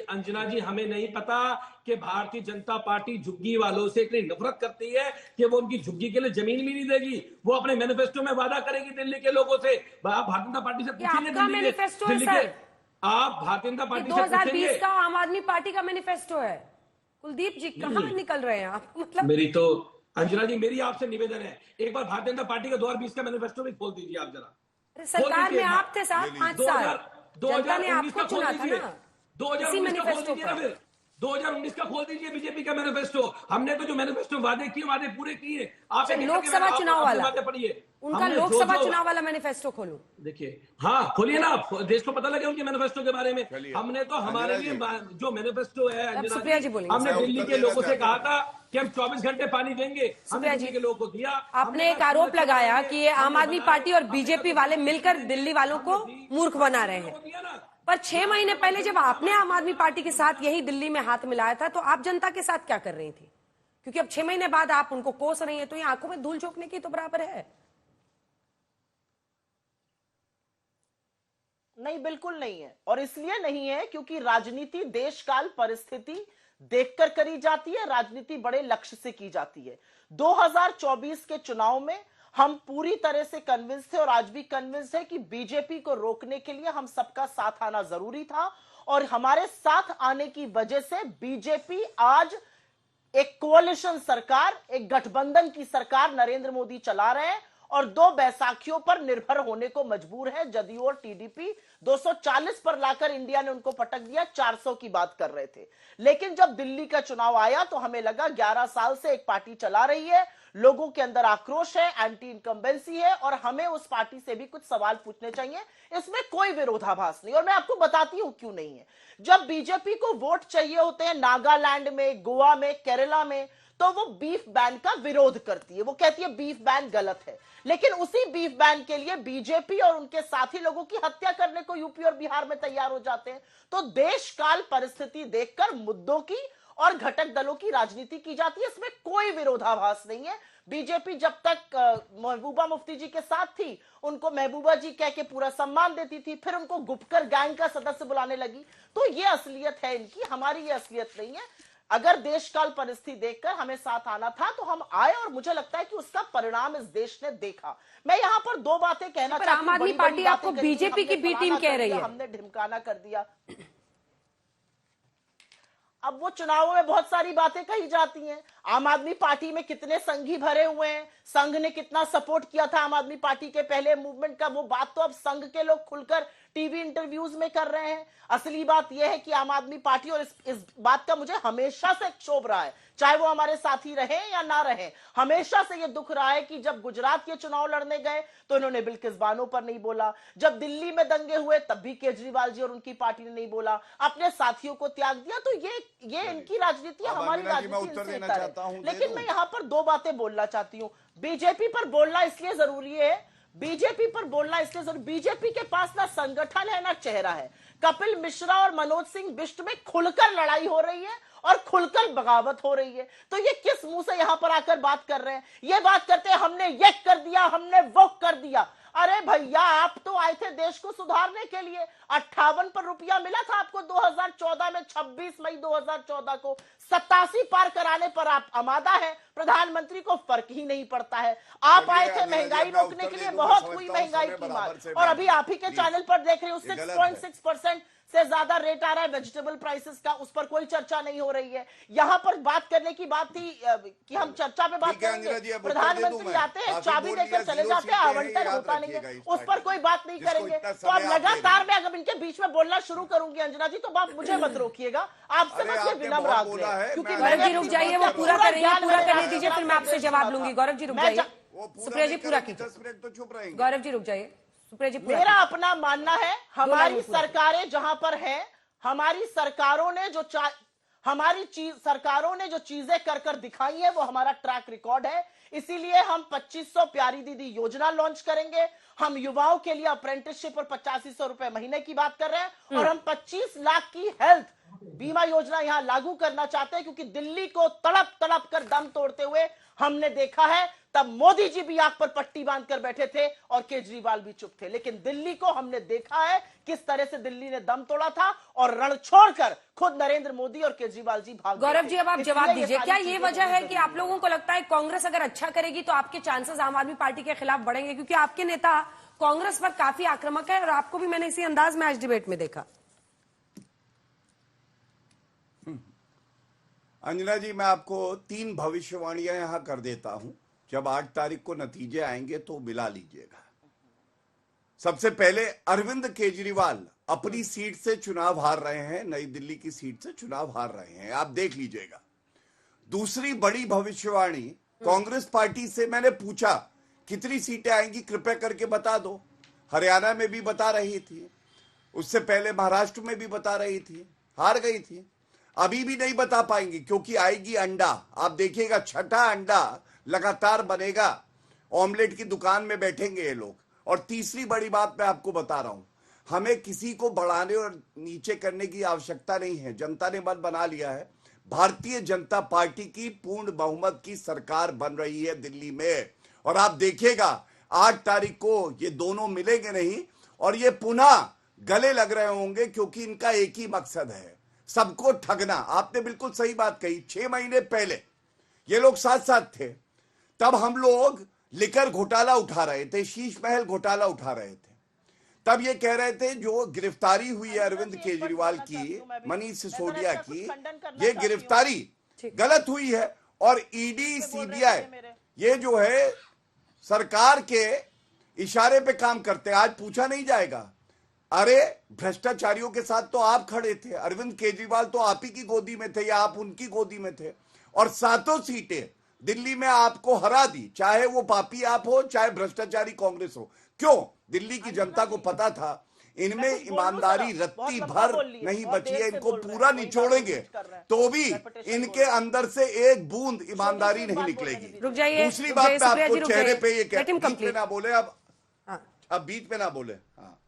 अंजना जी, हमें नहीं पता कि भारतीय जनता पार्टी झुग्गी वालों से इतनी नफरत करती है कि वो उनकी झुग्गी के लिए जमीन भी नहीं देगी। वो अपने मैनिफेस्टो में वादा करेगी दिल्ली के लोगों से। आप भारतीय जनता पार्टी से पूछेंगे, मैनिफेस्टो है सर, आप भारतीय जनता पार्टी से 2020 का आम आदमी पार्टी का मैनिफेस्टो है। कुलदीप जी कहाँ निकल रहे हैं आप? मतलब मेरी तो अंजना जी, मेरी आपसे निवेदन है, एक बार भारतीय जनता पार्टी का 2020 का मैनिफेस्टो भी खोल दीजिए आप जरा। सरकार में आप थे साहब 5 साल, जनता ने आपको चुना था ना। 2019 का खोल दीजिए ना फिर। 2019 का खोल दीजिए बीजेपी का मैनिफेस्टो। हमने तो जो मैनिफेस्टो वादे किए वादे पूरे किए। आप लोकसभा चुनाव वाला पढ़िए, उनका लोकसभा चुनाव वाला मैनिफेस्टो खोलो। देखिए, हाँ खोलिए ना, देश को पता लगे उनके मैनिफेस्टो के बारे में। हमने तो हमारे लिए जो मैनिफेस्टो है, सुप्रिया जी बोलिए। हमने दिल्ली के लोगों से कहा था कि हम 24 घंटे पानी देंगे, हमने दिल्ली के लोगों को दिया। आपने एक आरोप लगाया कि ये आम आदमी पार्टी और बीजेपी वाले मिलकर दिल्ली वालों को मूर्ख बना रहे हैं, पर 6 महीने पहले जब आपने आम आदमी पार्टी के साथ यही दिल्ली में हाथ मिलाया था तो आप जनता के साथ क्या कर रही थी? क्योंकि अब 6 महीने बाद आप उनको कोस रही हैं, तो ये आंखों में धूल झोंकने की तो बराबर है। नहीं, बिल्कुल नहीं है। और इसलिए नहीं है क्योंकि राजनीति देश काल परिस्थिति देखकर करी जाती है, राजनीति बड़े लक्ष्य से की जाती है। 2024 के चुनाव में हम पूरी तरह से कन्विंस थे और आज भी कन्विंस है कि बीजेपी को रोकने के लिए हम सबका साथ आना जरूरी था, और हमारे साथ आने की वजह से बीजेपी आज एक कोalition सरकार, एक गठबंधन की सरकार नरेंद्र मोदी चला रहे हैं और 2 बैसाखियों पर निर्भर होने को मजबूर है। जदयू और टीडीपी 240 पर लाकर इंडिया ने उनको पटक दिया, 400 की बात कर रहे थे। लेकिन जब दिल्ली का चुनाव आया तो हमें लगा 11 साल से एक पार्टी चला रही है, लोगों के अंदर आक्रोश है, एंटी इनकम्बेंसी है और हमें उस पार्टी से भी कुछ सवाल पूछने चाहिए। इसमें कोई विरोधाभास नहीं, और मैं आपको बताती हूं क्यों नहीं है। जब बीजेपी को वोट चाहिए होते हैं नागालैंड में, गोवा में, केरला में, तो वो बीफ बैन का विरोध करती है। वो कहती है बीफ बैन गलत है, लेकिन उसी बीफ बैन के लिए बीजेपी और उनके साथी लोगों की हत्या करने को यूपी और बिहार में तैयार हो जाते हैं। तो देश काल परिस्थिति देखकर मुद्दों की और घटक दलों की राजनीति की जाती है, इसमें कोई विरोधाभास नहीं है। बीजेपी जब तक महबूबा मुफ्ती जी के साथ थी, उनको महबूबा जी कह के पूरा सम्मान देती थी, फिर उनको गुपकर गैंग का सदस्य बुलाने लगी। तो ये असलियत है इनकी, हमारी ये असलियत नहीं है। अगर देश काल परिस्थिति देखकर हमें साथ आना था तो हम आए, और मुझे लगता है कि उसका परिणाम इस देश ने देखा। मैं यहाँ पर 2 बातें कहना चाहती हूं। आम आदमी पार्टी आपको बीजेपी की बी टीम कह रही है, हमने ढिमकाना कर दिया। अब वो चुनावों में बहुत सारी बातें कही जाती हैं। आम आदमी पार्टी में कितने संघी भरे हुए हैं, संघ ने कितना सपोर्ट किया था आम आदमी पार्टी के पहले मूवमेंट का, वो बात तो अब संघ के लोग खुलकर टीवी इंटरव्यूज में कर रहे हैं। असली बात यह है कि आम आदमी पार्टी, और इस बात का मुझे हमेशा से क्षोभ रहा है, चाहे वो हमारे साथी रहे या ना रहे, हमेशा से ये दुख रहा है कि जब गुजरात के चुनाव लड़ने गए तो इन्होंने बिल्किस बानो पर नहीं बोला, जब दिल्ली में दंगे हुए तब भी केजरीवाल जी और उनकी पार्टी ने नहीं बोला, अपने साथियों को त्याग दिया। तो ये इनकी राजनीति है, हमारी राजनीति। लेकिन मैं यहाँ पर 2 बातें बोलना चाहती हूँ। बीजेपी पर बोलना इसलिए जरूरी है, बीजेपी पर बोलना इसलिए जरूरी, बीजेपी के पास ना संगठन है ना चेहरा है। कपिल मिश्रा और मनोज सिंह बिष्ट में खुलकर लड़ाई हो रही है और खुलकर बगावत हो रही है। तो ये किस मुंह से यहां पर आकर बात कर रहे हैं? ये बात करते हैं हमने ये कर दिया, हमने वो कर दिया। अरे भैया, आप तो आए थे देश को सुधारने के लिए। 58 पर रुपया मिला था आपको 2014 में, 26 मई 2014 को। 87 पार कराने पर आप आमादा है, प्रधानमंत्री को फर्क ही नहीं पड़ता है। आप आए थे महंगाई रोकने के लिए, बहुत हुई महंगाई की मार, और अभी आप ही के चैनल पर देख रहे हो 6.6% से ज्यादा रेट आ रहा है वेजिटेबल प्राइसेस का, उस पर कोई चर्चा नहीं हो रही है। यहां पर बात करने की बात थी कि हम चर्चा पे बात करेंगे, प्रधानमंत्री आते हैं, चाबी देकर चले जाते हैं, आवंटन होता नहीं है, उस पर कोई बात नहीं करेंगे। तो अब लगातार मैं अगर इनके बीच में बोलना शुरू करूंगी अंजना जी, तो आप मुझे मत रोकिएगा, आपसे मत ये विनम्र आग्रह है। क्योंकि गौरव जी रुक जाइए, वो पूरा करने दीजिए, फिर मैं आपसे जवाब लूंगी। गौरव जी रुक जाइए, सुप्रिया जी पूरा कीजिए। तो चुप रहेंगे। गौरव जी रुक जाइए, सुप्रिया जी। मेरा अपना मानना है, हमारी सरकारें जहां पर हैं, हमारी सरकारों ने जो चीजें कर दिखाई है वो हमारा ट्रैक रिकॉर्ड है। इसीलिए हम 2500 प्यारी दीदी योजना लॉन्च करेंगे। हम युवाओं के लिए अप्रेंटिसशिप और 8500 रुपए महीने की बात कर रहे हैं, और हम 25 लाख की हेल्थ बीमा योजना यहां लागू करना चाहते हैं, क्योंकि दिल्ली को तड़प तड़प कर दम तोड़ते हुए हमने देखा है। तब मोदी जी भी आंख पर पट्टी बांधकर बैठे थे और केजरीवाल भी चुप थे, लेकिन दिल्ली को हमने देखा है किस तरह से दिल्ली ने दम तोड़ा था, और रण छोड़कर खुद नरेंद्र मोदी और केजरीवाल जी भाग गए। गौरव जी, अब आप जवाब दीजिए, क्या ये वजह है कि आप लोगों को लगता है कांग्रेस अगर अच्छा करेगी तो आपके चांसेस आम आदमी पार्टी के खिलाफ बढ़ेंगे? क्योंकि आपके नेता कांग्रेस पर काफी आक्रामक है, और आपको भी मैंने इसी अंदाज में आज डिबेट में देखा। अंजना जी, मैं आपको 3 भविष्यवाणियां यहां कर देता हूं। जब 8 तारीख को नतीजे आएंगे तो मिला लीजिएगा। सबसे पहले अरविंद केजरीवाल अपनी सीट से चुनाव हार रहे हैं, नई दिल्ली की सीट से चुनाव हार रहे हैं, आप देख लीजिएगा। दूसरी बड़ी भविष्यवाणी कांग्रेस पार्टी से मैंने पूछा कितनी सीटें आएंगी, कृपया करके बता दो। हरियाणा में भी बता रही थी, उससे पहले महाराष्ट्र में भी बता रही थी, हार गई थी। अभी भी नहीं बता पाएंगी क्योंकि आएगी अंडा, आप देखिएगा छठा अंडा लगातार बनेगा, ऑमलेट की दुकान में बैठेंगे ये लोग। और तीसरी बड़ी बात मैं आपको बता रहा हूं, हमें किसी को बढ़ाने और नीचे करने की आवश्यकता नहीं है। जनता ने मन बना लिया है, भारतीय जनता पार्टी की पूर्ण बहुमत की सरकार बन रही है दिल्ली में। और आप देखिएगा 8 तारीख को ये दोनों मिलेंगे नहीं और ये पुनः गले लग रहे होंगे, क्योंकि इनका एक ही मकसद है, सबको ठगना। आपने बिल्कुल सही बात कही, 6 महीने पहले ये लोग साथ साथ थे, तब हम लोग लिकर घोटाला उठा रहे थे, शीश महल घोटाला उठा रहे थे। तब ये कह रहे थे जो गिरफ्तारी हुई है अरविंद केजरीवाल की, मनीष सिसोदिया की, ये गिरफ्तारी गलत हुई है और ईडी सीबीआई ये जो है सरकार के इशारे पे काम करते हैं। आज पूछा नहीं जाएगा, अरे भ्रष्टाचारियों के साथ तो आप खड़े थे, अरविंद केजरीवाल तो आप ही की गोदी में थे या आप उनकी गोदी में थे, और 7 सीटें दिल्ली में आपको हरा दी, चाहे वो पापी आप हो चाहे भ्रष्टाचारी कांग्रेस हो। क्यों? दिल्ली की जनता को पता था इनमें ईमानदारी रत्ती भर नहीं बची है, इनको पूरा निचोड़ेंगे तो भी इनके अंदर से एक बूंद ईमानदारी नहीं निकलेगी। दूसरी बात मैं आपको चेहरे पे ये कहती हूं, बीच में ना बोले, अब बीच में ना बोले। हाँ,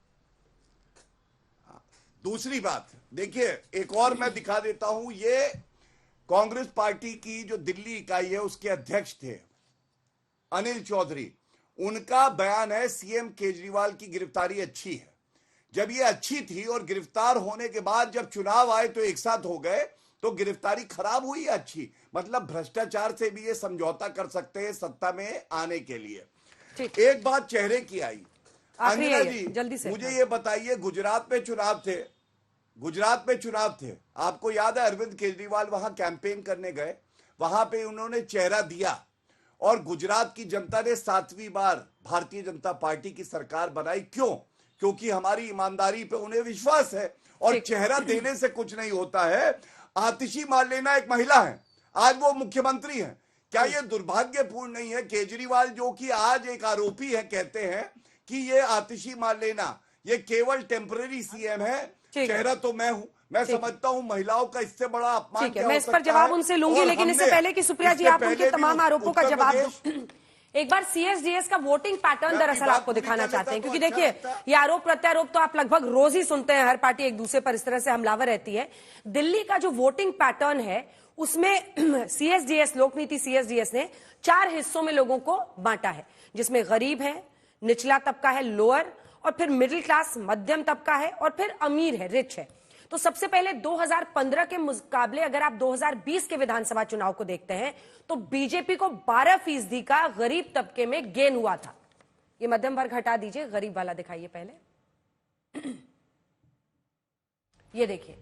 दूसरी बात देखिए, एक और मैं दिखा देता हूं, ये कांग्रेस पार्टी की जो दिल्ली इकाई है उसके अध्यक्ष थे अनिल चौधरी, उनका बयान है सीएम केजरीवाल की गिरफ्तारी अच्छी है। जब ये अच्छी थी और गिरफ्तार होने के बाद जब चुनाव आए तो एक साथ हो गए, तो गिरफ्तारी खराब हुई अच्छी, मतलब भ्रष्टाचार से भी ये समझौता कर सकते हैं सत्ता में आने के लिए। एक बात चेहरे की आई, अंजना जी जल्दी से मुझे ये बताइए, गुजरात में चुनाव थे, आपको याद है अरविंद केजरीवाल वहां कैंपेन करने गए, वहां पे उन्होंने चेहरा दिया और गुजरात की जनता ने 7वीं बार भारतीय जनता पार्टी की सरकार बनाई। क्यों? क्योंकि हमारी ईमानदारी पे उन्हें विश्वास है और चेहरा देने से कुछ नहीं होता है। आतिशी मारलेना एक महिला है, आज वो मुख्यमंत्री है। क्या ये दुर्भाग्यपूर्ण नहीं है? केजरीवाल जो कि आज एक आरोपी है, कहते हैं कि ये आतिशी मारलेना ये केवल टेम्पररी सीएम है, चेहरा तो मैं हूं। मैं समझता हूं महिलाओं का इससे बड़ा अपमान क्या हो सकता है। मैं इस पर जवाब उनसे लूंगी, लेकिन इससे पहले कि सुप्रिया जी आप उनके तमाम आरोपों का जवाब दो, एक बार सीएसडीएस का वोटिंग पैटर्न दरअसल आपको दिखाना चाहते हैं, क्योंकि देखिए ये आरोप प्रत्यारोप तो आप लगभग रोज ही सुनते हैं, हर पार्टी एक दूसरे पर इस तरह से हमलावर रहती है। दिल्ली का जो वोटिंग पैटर्न है उसमें सीएसडीएस, लोकनीति सीएसडीएस ने 4 हिस्सों में लोगों को बांटा है, जिसमें गरीब है, निचला तबका है लोअर, और फिर मिडिल क्लास मध्यम तबका है, और फिर अमीर है, रिच है। तो सबसे पहले 2015 के मुकाबले अगर आप 2020 के विधानसभा चुनाव को देखते हैं तो बीजेपी को 12% का गरीब तबके में गेन हुआ था। ये मध्यम वर्ग हटा दीजिए, गरीब वाला दिखाइए पहले, ये देखिए।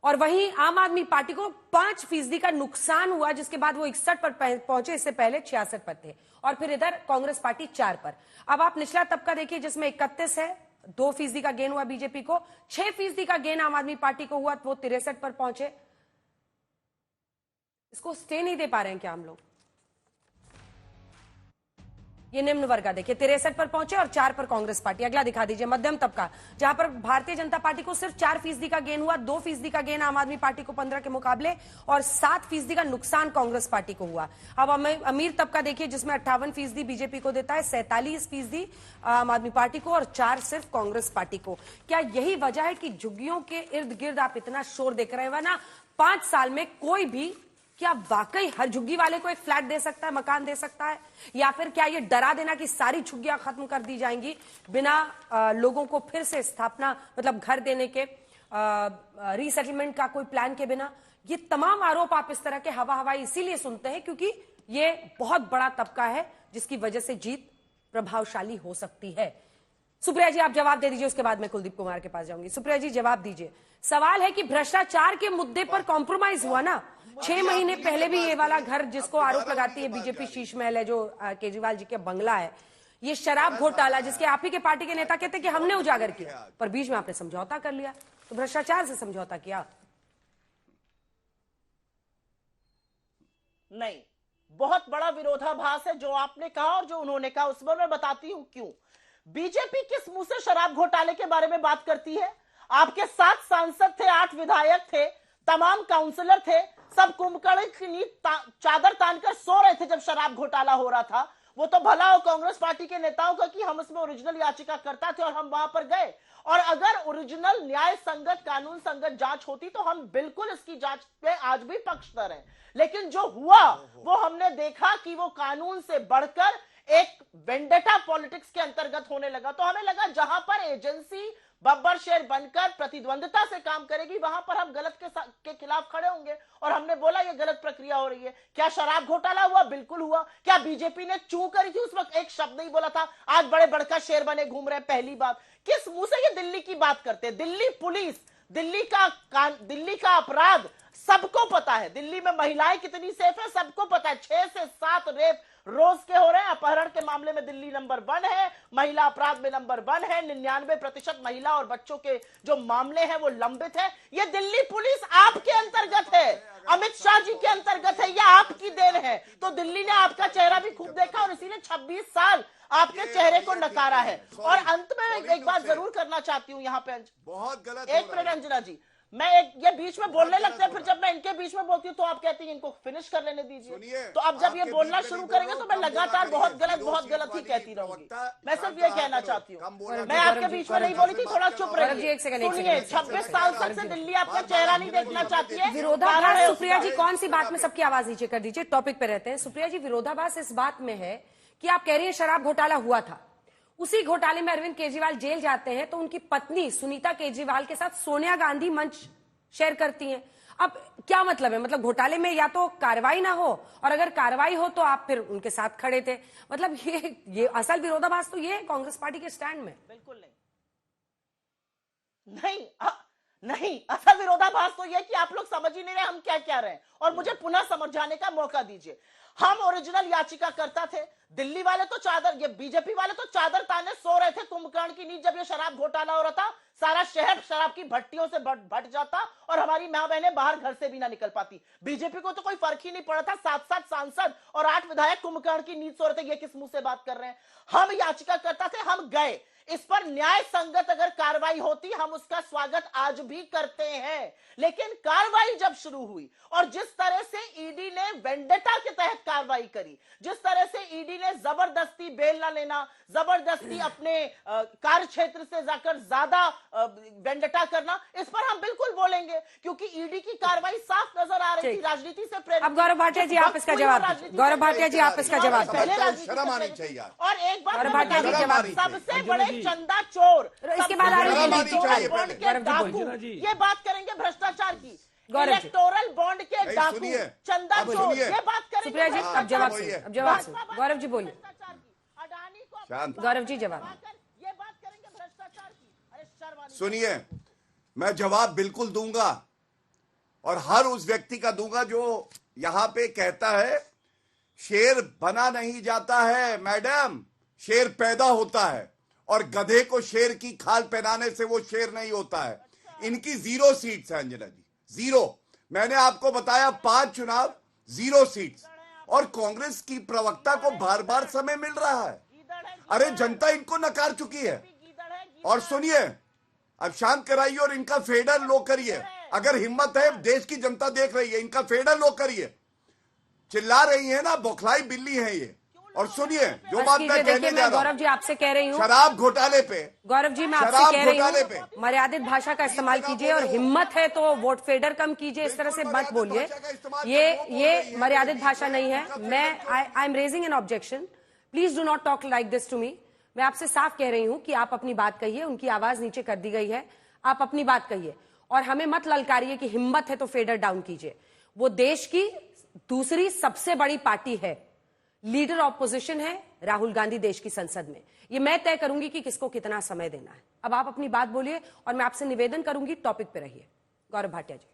और वहीं आम आदमी पार्टी को 5% का नुकसान हुआ, जिसके बाद वो 61 पर पहुंचे, इससे पहले 66 पर थे, और फिर इधर कांग्रेस पार्टी 4 पर। अब आप निचला तबका देखिए जिसमें 31 है, 2% का गेन हुआ बीजेपी को, 6% का गेन आम आदमी पार्टी को हुआ, वो 63 पर पहुंचे। इसको स्टे नहीं दे पा रहे हैं क्या हम लोग? ये निम्न वर्ग देखिए 63 पर पहुंचे और 4 पर कांग्रेस पार्टी। अगला दिखा दीजिए मध्यम तबका, जहां पर भारतीय जनता पार्टी को सिर्फ 4% का गेन हुआ, 2% का गेन आम आदमी पार्टी को 15 के मुकाबले, और 7% का नुकसान कांग्रेस पार्टी को हुआ। अब अमीर तबका देखिए जिसमें 58% बीजेपी को देता है, 47% आम आदमी पार्टी को, और 4 सिर्फ कांग्रेस पार्टी को। क्या यही वजह है कि झुग्गियों के इर्द गिर्द आप इतना शोर देख रहे हैं? वरना 5 साल में कोई भी क्या वाकई हर झुग्गी वाले को एक फ्लैट दे सकता है, मकान दे सकता है? या फिर क्या ये डरा देना कि सारी झुग्गियां खत्म कर दी जाएंगी बिना लोगों को फिर से स्थापना, मतलब घर देने के, रीसेटलमेंट का कोई प्लान के बिना? ये तमाम आरोप आप इस तरह के हवा हवाई इसीलिए सुनते हैं क्योंकि ये बहुत बड़ा तबका है जिसकी वजह से जीत प्रभावशाली हो सकती है। सुप्रिया जी आप जवाब दे दीजिए, उसके बाद मैं कुलदीप कुमार के पास जाऊंगी। सुप्रिया जी जवाब दीजिए। सवाल है कि भ्रष्टाचार के मुद्दे पर कॉम्प्रोमाइज हुआ ना। 6 महीने पहले भी ये वाला घर जिसको आरोप लगाती है बीजेपी, शीश महल है जो केजरीवाल जी के बंगला है, ये शराब घोटाला जिसके आप ही के पार्टी के नेता कहते कि हमने उजागर किया, पर बीच में आपने समझौता कर लिया, तो भ्रष्टाचार से समझौता किया। नहीं, बहुत बड़ा विरोधाभास है जो आपने कहा और जो उन्होंने कहा, उस पर मैं बताती हूं क्यों। बीजेपी किस मुंह से शराब घोटाले के बारे में बात करती है? आपके 7 सांसद थे, 8 विधायक थे, तमाम काउंसलर थे, सब कुंभकर्ण की चादर तानकर सो रहे थे जब शराब घोटाला हो रहा था। वो तो भला हो कांग्रेस पार्टी के नेताओं का कि हम इसमें ओरिजिनल याचिका करता थे और हम वहां पर गए, और अगर ओरिजिनल न्याय संगत कानून संगत जांच होती तो हम बिल्कुल इसकी जांच पे आज भी पक्षधर हैं। लेकिन जो हुआ वो हमने देखा कि वो कानून से बढ़कर एक वेंडेटा पॉलिटिक्स के अंतर्गत होने लगा। तो हमें लगा जहां पर एजेंसी बब्बर शेर बनकर प्रतिद्वंदिता से काम करेगी वहां पर हम गलत के खिलाफ खड़े होंगे, और हमने बोला ये गलत प्रक्रिया हो रही है। क्या शराब घोटाला हुआ? बिल्कुल हुआ। क्या बीजेपी ने चूं करी थी? उस वक्त एक शब्द नहीं बोला था, आज बड़े बड़का शेर बने घूम रहे हैं। पहली बात, किस मुंह से ये दिल्ली की बात करते हैं? दिल्ली पुलिस, दिल्ली का अपराध सबको पता है। दिल्ली में महिलाएं कितनी सेफ है सबको पता है। 6 से 7 रेप रोज के हो रहे हैं। अपहरण के मामले में दिल्ली नंबर 1 है, महिला अपराध में नंबर 1 है। 99% महिला और बच्चों के जो मामले हैं वो लंबित है। ये दिल्ली पुलिस आपके अंतर्गत है, अमित शाह जी के अंतर्गत है, यह आपकी देन है। तो दिल्ली ने आपका चेहरा भी खूब देखा और इसी ने 26 साल आपके चेहरे को नकारा है। और अंत में एक बात जरूर करना चाहती हूं यहाँ पे, बहुत गलत, एक मिनट अंजना जी, मैं ये बीच में बोलने लगते हैं, फिर जब मैं इनके बीच में बोलती हूँ तो आप कहती हैं इनको फिनिश कर लेने दीजिए। तो अब जब ये बोलना शुरू करेंगे तो मैं लगातार बहुत गलत ही कहती रहूंगी। मैं सिर्फ ये कहना चाहती हूँ, मैं आपके बीच में नहीं बोली थी, थोड़ा चुप रहिए। सुनिए, 26 साल तक से दिल्ली आपका चेहरा नहीं देखना चाहती है। विरोधाभास, सुप्रिया जी कौन सी बात में सबकी आवाज नीचे कर दीजिए, टॉपिक पे रहते हैं। सुप्रिया जी, विरोधाभास इस बात में है कि आप कह रही हैं शराब घोटाला हुआ था, उसी घोटाले में अरविंद केजरीवाल जेल जाते हैं तो उनकी पत्नी सुनीता केजरीवाल के साथ सोनिया गांधी मंच शेयर करती हैं। अब क्या मतलब है? मतलब घोटाले में या तो कार्रवाई ना हो, और अगर कार्रवाई हो तो आप फिर उनके साथ खड़े थे। मतलब ये असल विरोधाभास तो ये है कांग्रेस पार्टी के स्टैंड में। बिल्कुल नहीं, असल विरोधाभास तो यह कि आप लोग समझ ही नहीं रहे हम क्या कह रहे हैं, और मुझे पुनः समझाने का मौका दीजिए। हम ओरिजिनल याचिका करता थे, दिल्ली वाले तो चादर, ये बीजेपी वाले तो चादर ताने सो रहे थे कुंभकर्ण की नींद। जब ये शराब घोटाला हो रहा था सारा शहर शराब की भट्टियों से भट जाता और हमारी मां बहनें बाहर घर से भी ना निकल पाती। बीजेपी को तो कोई फर्क ही नहीं पड़ा था। 7 सांसद और 8 विधायक कुंभकर्ण की नींद सो रहे थे। ये किस मुंह से बात कर रहे हैं? हम याचिका करता थे, हम गए, इस पर न्याय संगत अगर कार्रवाई होती हम उसका स्वागत आज भी करते हैं। लेकिन कार्रवाई जब शुरू हुई और जिस तरह से ईडी ने वेंडेटा के तहत कार्रवाई करी, जिस तरह से ईडी ने जबरदस्ती बेल ना लेना, जबरदस्ती अपने कार्य क्षेत्र से जाकर ज्यादा वेंडेटा करना, इस पर हम बिल्कुल बोलेंगे क्योंकि ईडी की कार्रवाई साफ नजर आ रही थी, राजनीति से प्रेरित। अब गौरव भाटिया जी आप इसका जवाब, गौरव भाटिया जी आप इसका जवाब, शर्म आनी चाहिए। और एक बात गौरव भाटिया जी जवाब, सबसे बड़े चंदा चोर, इसके बाद ये बात करेंगे भ्रष्टाचार की, इलेक्टोरल बॉन्ड के डाकू, चंदा चोर, ये बात करेंगे। सुप्रिया जी अब जवाब सुनिए, अब जवाब सुनिए। गौरव जी बोलिए, गौरव जी जवाब। ये बात करेंगे भ्रष्टाचार की। अरे शर्म, सुनिए, मैं जवाब बिल्कुल दूंगा और हर उस व्यक्ति का दूंगा जो यहां पे कहता है शेर बना नहीं जाता है मैडम, शेर पैदा होता है, और गधे को शेर की खाल पहनाने से वो शेर नहीं होता है। इनकी 0 सीट्स है अंजना जी, 0। मैंने आपको बताया 5 चुनाव 0 सीट्स, और कांग्रेस की प्रवक्ता को बार बार समय मिल रहा है। अरे जनता इनको नकार चुकी है। और सुनिए, अब शांत कराइए और इनका फेडर लो करिए। अगर हिम्मत है, देश की जनता देख रही है, इनका फेडर लो करिए। चिल्ला रही है ना, बौखलाई बिल्ली है ये। और सुनिए, जो बात मैं कहने जा रहा हूं, गौरव जी आपसे कह रही हूँ, शराब घोटाले पे, गौरव जी मैं आपसे कह रही हूँ, मर्यादित भाषा का इस्तेमाल कीजिए, और हिम्मत है तो वोट फेडर कम कीजिए, इस तरह से मत बोलिए। ये मर्यादित भाषा नहीं है। मैं I am raising an objection, please do not talk like this to me. मैं आपसे साफ कह रही हूं कि आप अपनी बात कहिए, उनकी आवाज नीचे कर दी गई है, आप अपनी बात कहिए और हमें मत ललकारिए कि हिम्मत है तो फेडर डाउन कीजिए। वो देश की दूसरी सबसे बड़ी पार्टी है, लीडर ऑपोजिशन है राहुल गांधी देश की संसद में। ये मैं तय करूंगी कि किसको कितना समय देना है। अब आप अपनी बात बोलिए और मैं आपसे निवेदन करूंगी टॉपिक पे रहिए। गौरव भाटिया जी।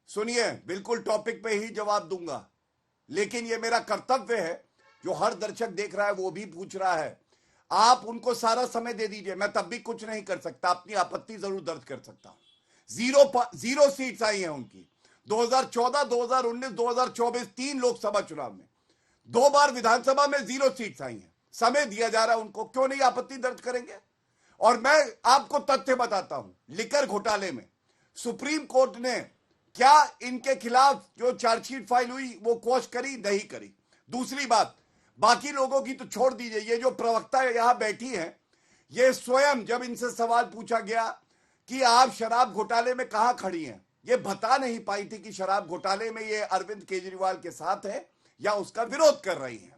सुनिए, बिल्कुल टॉपिक पे ही जवाब दूंगा, लेकिन ये मेरा कर्तव्य है जो हर दर्शक देख रहा है वो भी पूछ रहा है, आप उनको सारा समय दे दीजिए, मैं तब भी कुछ नहीं कर सकता, अपनी आपत्ति जरूर दर्ज कर सकता हूं। जीरो सीट्स आई हैं उनकी 2014, 2019, 2024 3 लोकसभा चुनाव में, 2 बार विधानसभा में 0 सीट्स आई हैं। समय दिया जा रहा है उनको, क्यों नहीं आपत्ति दर्ज करेंगे? और मैं आपको तथ्य बताता हूं, लिकर घोटाले में सुप्रीम कोर्ट ने क्या इनके खिलाफ जो चार्जशीट फाइल हुई वो क्वॉश करी? नहीं करी। दूसरी बात, बाकी लोगों की तो छोड़ दीजिए, ये जो प्रवक्ता यहां बैठी हैं, ये स्वयं जब इनसे सवाल पूछा गया कि आप शराब घोटाले में कहां खड़ी हैं, ये बता नहीं पाई थी कि शराब घोटाले में ये अरविंद केजरीवाल के साथ है या उसका विरोध कर रही हैं।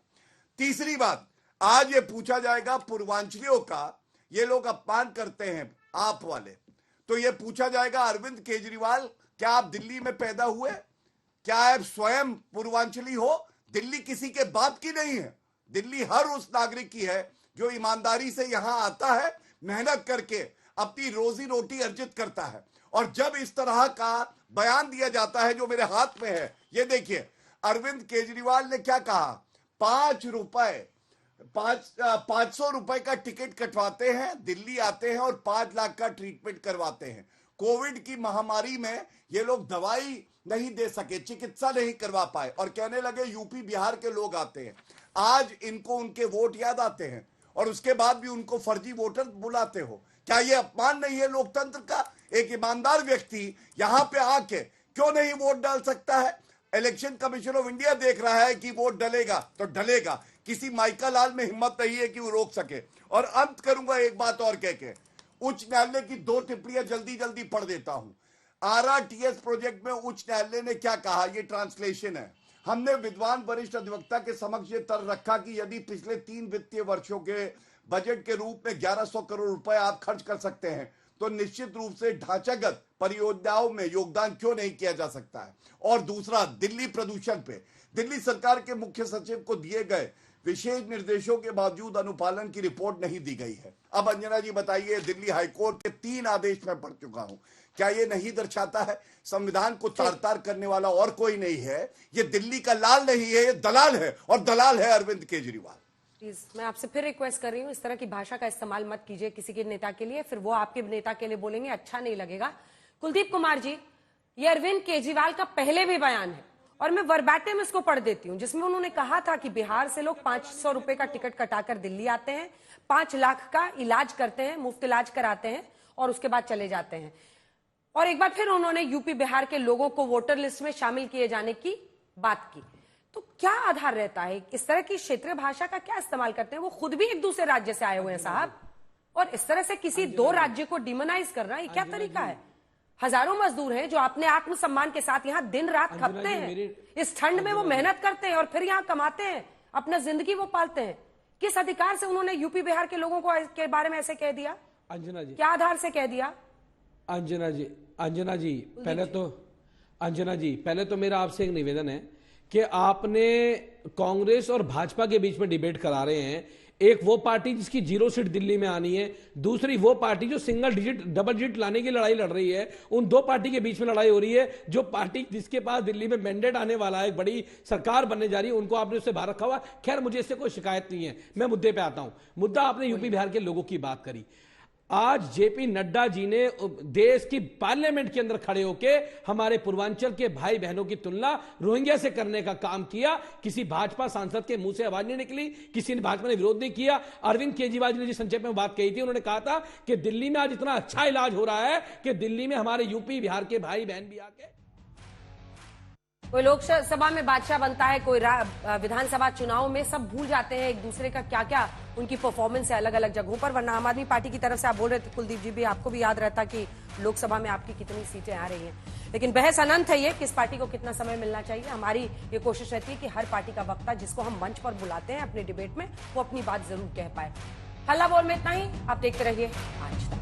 तीसरी बात, आज ये पूछा जाएगा पूर्वांचलियों का, ये लोग अपमान करते हैं आप वाले, तो ये पूछा जाएगा अरविंद केजरीवाल क्या आप दिल्ली में पैदा हुए? क्या आप स्वयं पूर्वांचली हो? दिल्ली किसी के बाप की नहीं है, दिल्ली हर उस नागरिक की है जो ईमानदारी से यहां आता है, मेहनत करके अपनी रोजी रोटी अर्जित करता है। और जब इस तरह का बयान दिया जाता है जो मेरे हाथ में है, ये देखिए अरविंद केजरीवाल ने क्या कहा, 500 रुपए का टिकट कटवाते हैं, दिल्ली आते हैं और 5 लाख का ट्रीटमेंट करवाते हैं। कोविड की महामारी में ये लोग दवाई नहीं दे सके, चिकित्सा नहीं करवा पाए और कहने लगे यूपी बिहार के लोग आते हैं। आज इनको उनके वोट याद आते हैं और उसके बाद भी उनको फर्जी वोटर बुलाते हो। क्या ये अपमान नहीं है लोकतंत्र का? एक ईमानदार व्यक्ति यहां पे आके क्यों नहीं वोट डाल सकता है? इलेक्शन कमीशन ऑफ इंडिया देख रहा है कि वोट डलेगा तो डलेगा, किसी माइका लाल में हिम्मत नहीं है कि वो रोक सके। और अंत करूंगा एक बात और कह के, उच्च न्यायालय की 2 टिप्पणियां जल्दी जल्दी पढ़ देता हूं। RRTS प्रोजेक्ट में उच्च न्यायालय ने क्या कहा, ये ट्रांसलेशन है। हमने विद्वान वरिष्ठ अधिवक्ता के समक्ष ये तर्क रखा कि यदि पिछले 3 वित्तीय वर्षों के बजट के रूप में 1100 करोड़ रुपए आप खर्च कर सकते हैं तो निश्चित रूप से ढांचागत परियोजनाओं में योगदान क्यों नहीं किया जा सकता है। और दूसरा, दिल्ली प्रदूषण पे दिल्ली सरकार के मुख्य सचिव को दिए गए विशेष निर्देशों के बावजूद अनुपालन की रिपोर्ट नहीं दी गई है। अब अंजना जी बताइए, दिल्ली हाईकोर्ट के 3 आदेश मैं पढ़ चुका हूं, क्या ये नहीं दर्शाता है संविधान को तार-तार करने वाला और कोई नहीं है? ये दिल्ली का लाल नहीं है, ये दलाल है, और दलाल है अरविंद केजरीवाल। प्लीज मैं आपसे फिर रिक्वेस्ट कर रही हूँ, इस तरह की भाषा का इस्तेमाल मत कीजिए किसी के नेता के लिए, फिर वो आपके नेता के लिए बोलेंगे, अच्छा नहीं लगेगा। कुलदीप कुमार जी, ये अरविंद केजरीवाल का पहले भी बयान है और मैं वर्बैटिम इसको पढ़ देती हूँ, जिसमें उन्होंने कहा था कि बिहार से लोग 500 रुपए का टिकट कटाकर दिल्ली आते हैं, 5 लाख का इलाज करते हैं, मुफ्त इलाज कराते हैं और उसके बाद चले जाते हैं। और एक बार फिर उन्होंने यूपी बिहार के लोगों को वोटर लिस्ट में शामिल किए जाने की बात की। तो क्या आधार रहता है? इस तरह की क्षेत्रीय भाषा का क्या इस्तेमाल करते हैं? वो खुद भी एक दूसरे राज्य से आए हुए हैं साहब, और इस तरह से किसी 2 राज्य को डिमोनाइज करना, ये क्या तरीका है? हजारों मजदूर हैं जो अपने आत्मसम्मान के साथ यहाँ दिन रात खपते हैं, इस ठंड में वो मेहनत करते हैं और फिर यहाँ कमाते हैं, अपना जिंदगी वो पालते हैं। किस अधिकार से उन्होंने यूपी बिहार के लोगों को के बारे में ऐसे कह दिया? अंजना जी, क्या आधार से कह दिया? अंजना जी पहले तो मेरा आपसे एक निवेदन है कि आपने कांग्रेस और भाजपा के बीच में डिबेट करा रहे हैं। एक वो पार्टी जिसकी 0 सीट दिल्ली में आनी है, दूसरी वो पार्टी जो सिंगल डिजिट डबल डिजिट लाने की लड़ाई लड़ रही है। उन 2 पार्टी के बीच में लड़ाई हो रही है। जो पार्टी जिसके पास दिल्ली में मैंडेट आने वाला है, एक बड़ी सरकार बनने जा रही है, उनको आपने उससे बाहर रखा हुआ। खैर, मुझे इससे कोई शिकायत नहीं है, मैं मुद्दे पे आता हूं। मुद्दा, आपने यूपी बिहार के लोगों की बात करी। आज जेपी नड्डा जी ने देश की पार्लियामेंट के अंदर खड़े होकर हमारे पूर्वांचल के भाई बहनों की तुलना रोहिंग्या से करने का काम किया। किसी भाजपा सांसद के मुंह से आवाज नहीं निकली, किसी ने भाजपा ने विरोध नहीं किया। अरविंद केजरीवाल जी ने जिस संक्षेप में बात कही थी, उन्होंने कहा था कि दिल्ली में आज इतना अच्छा इलाज हो रहा है कि दिल्ली में हमारे यूपी बिहार के भाई बहन भी आके, कोई लोकसभा में बादशाह बनता है, कोई विधानसभा चुनाव में सब भूल जाते हैं एक दूसरे का क्या क्या उनकी परफॉर्मेंस है अलग अलग जगहों पर। वरना आम आदमी पार्टी की तरफ से आप बोल रहे थे कुलदीप जी भी, आपको भी याद रहता कि लोकसभा में आपकी कितनी सीटें आ रही हैं। लेकिन बहस अनंत है ये, किस पार्टी को कितना समय मिलना चाहिए। हमारी ये कोशिश रहती है कि हर पार्टी का वक्ता जिसको हम मंच पर बुलाते हैं अपने डिबेट में, वो अपनी बात जरूर कह पाए। हल्ला बोल में इतना ही, आप देखते रहिए आज तक।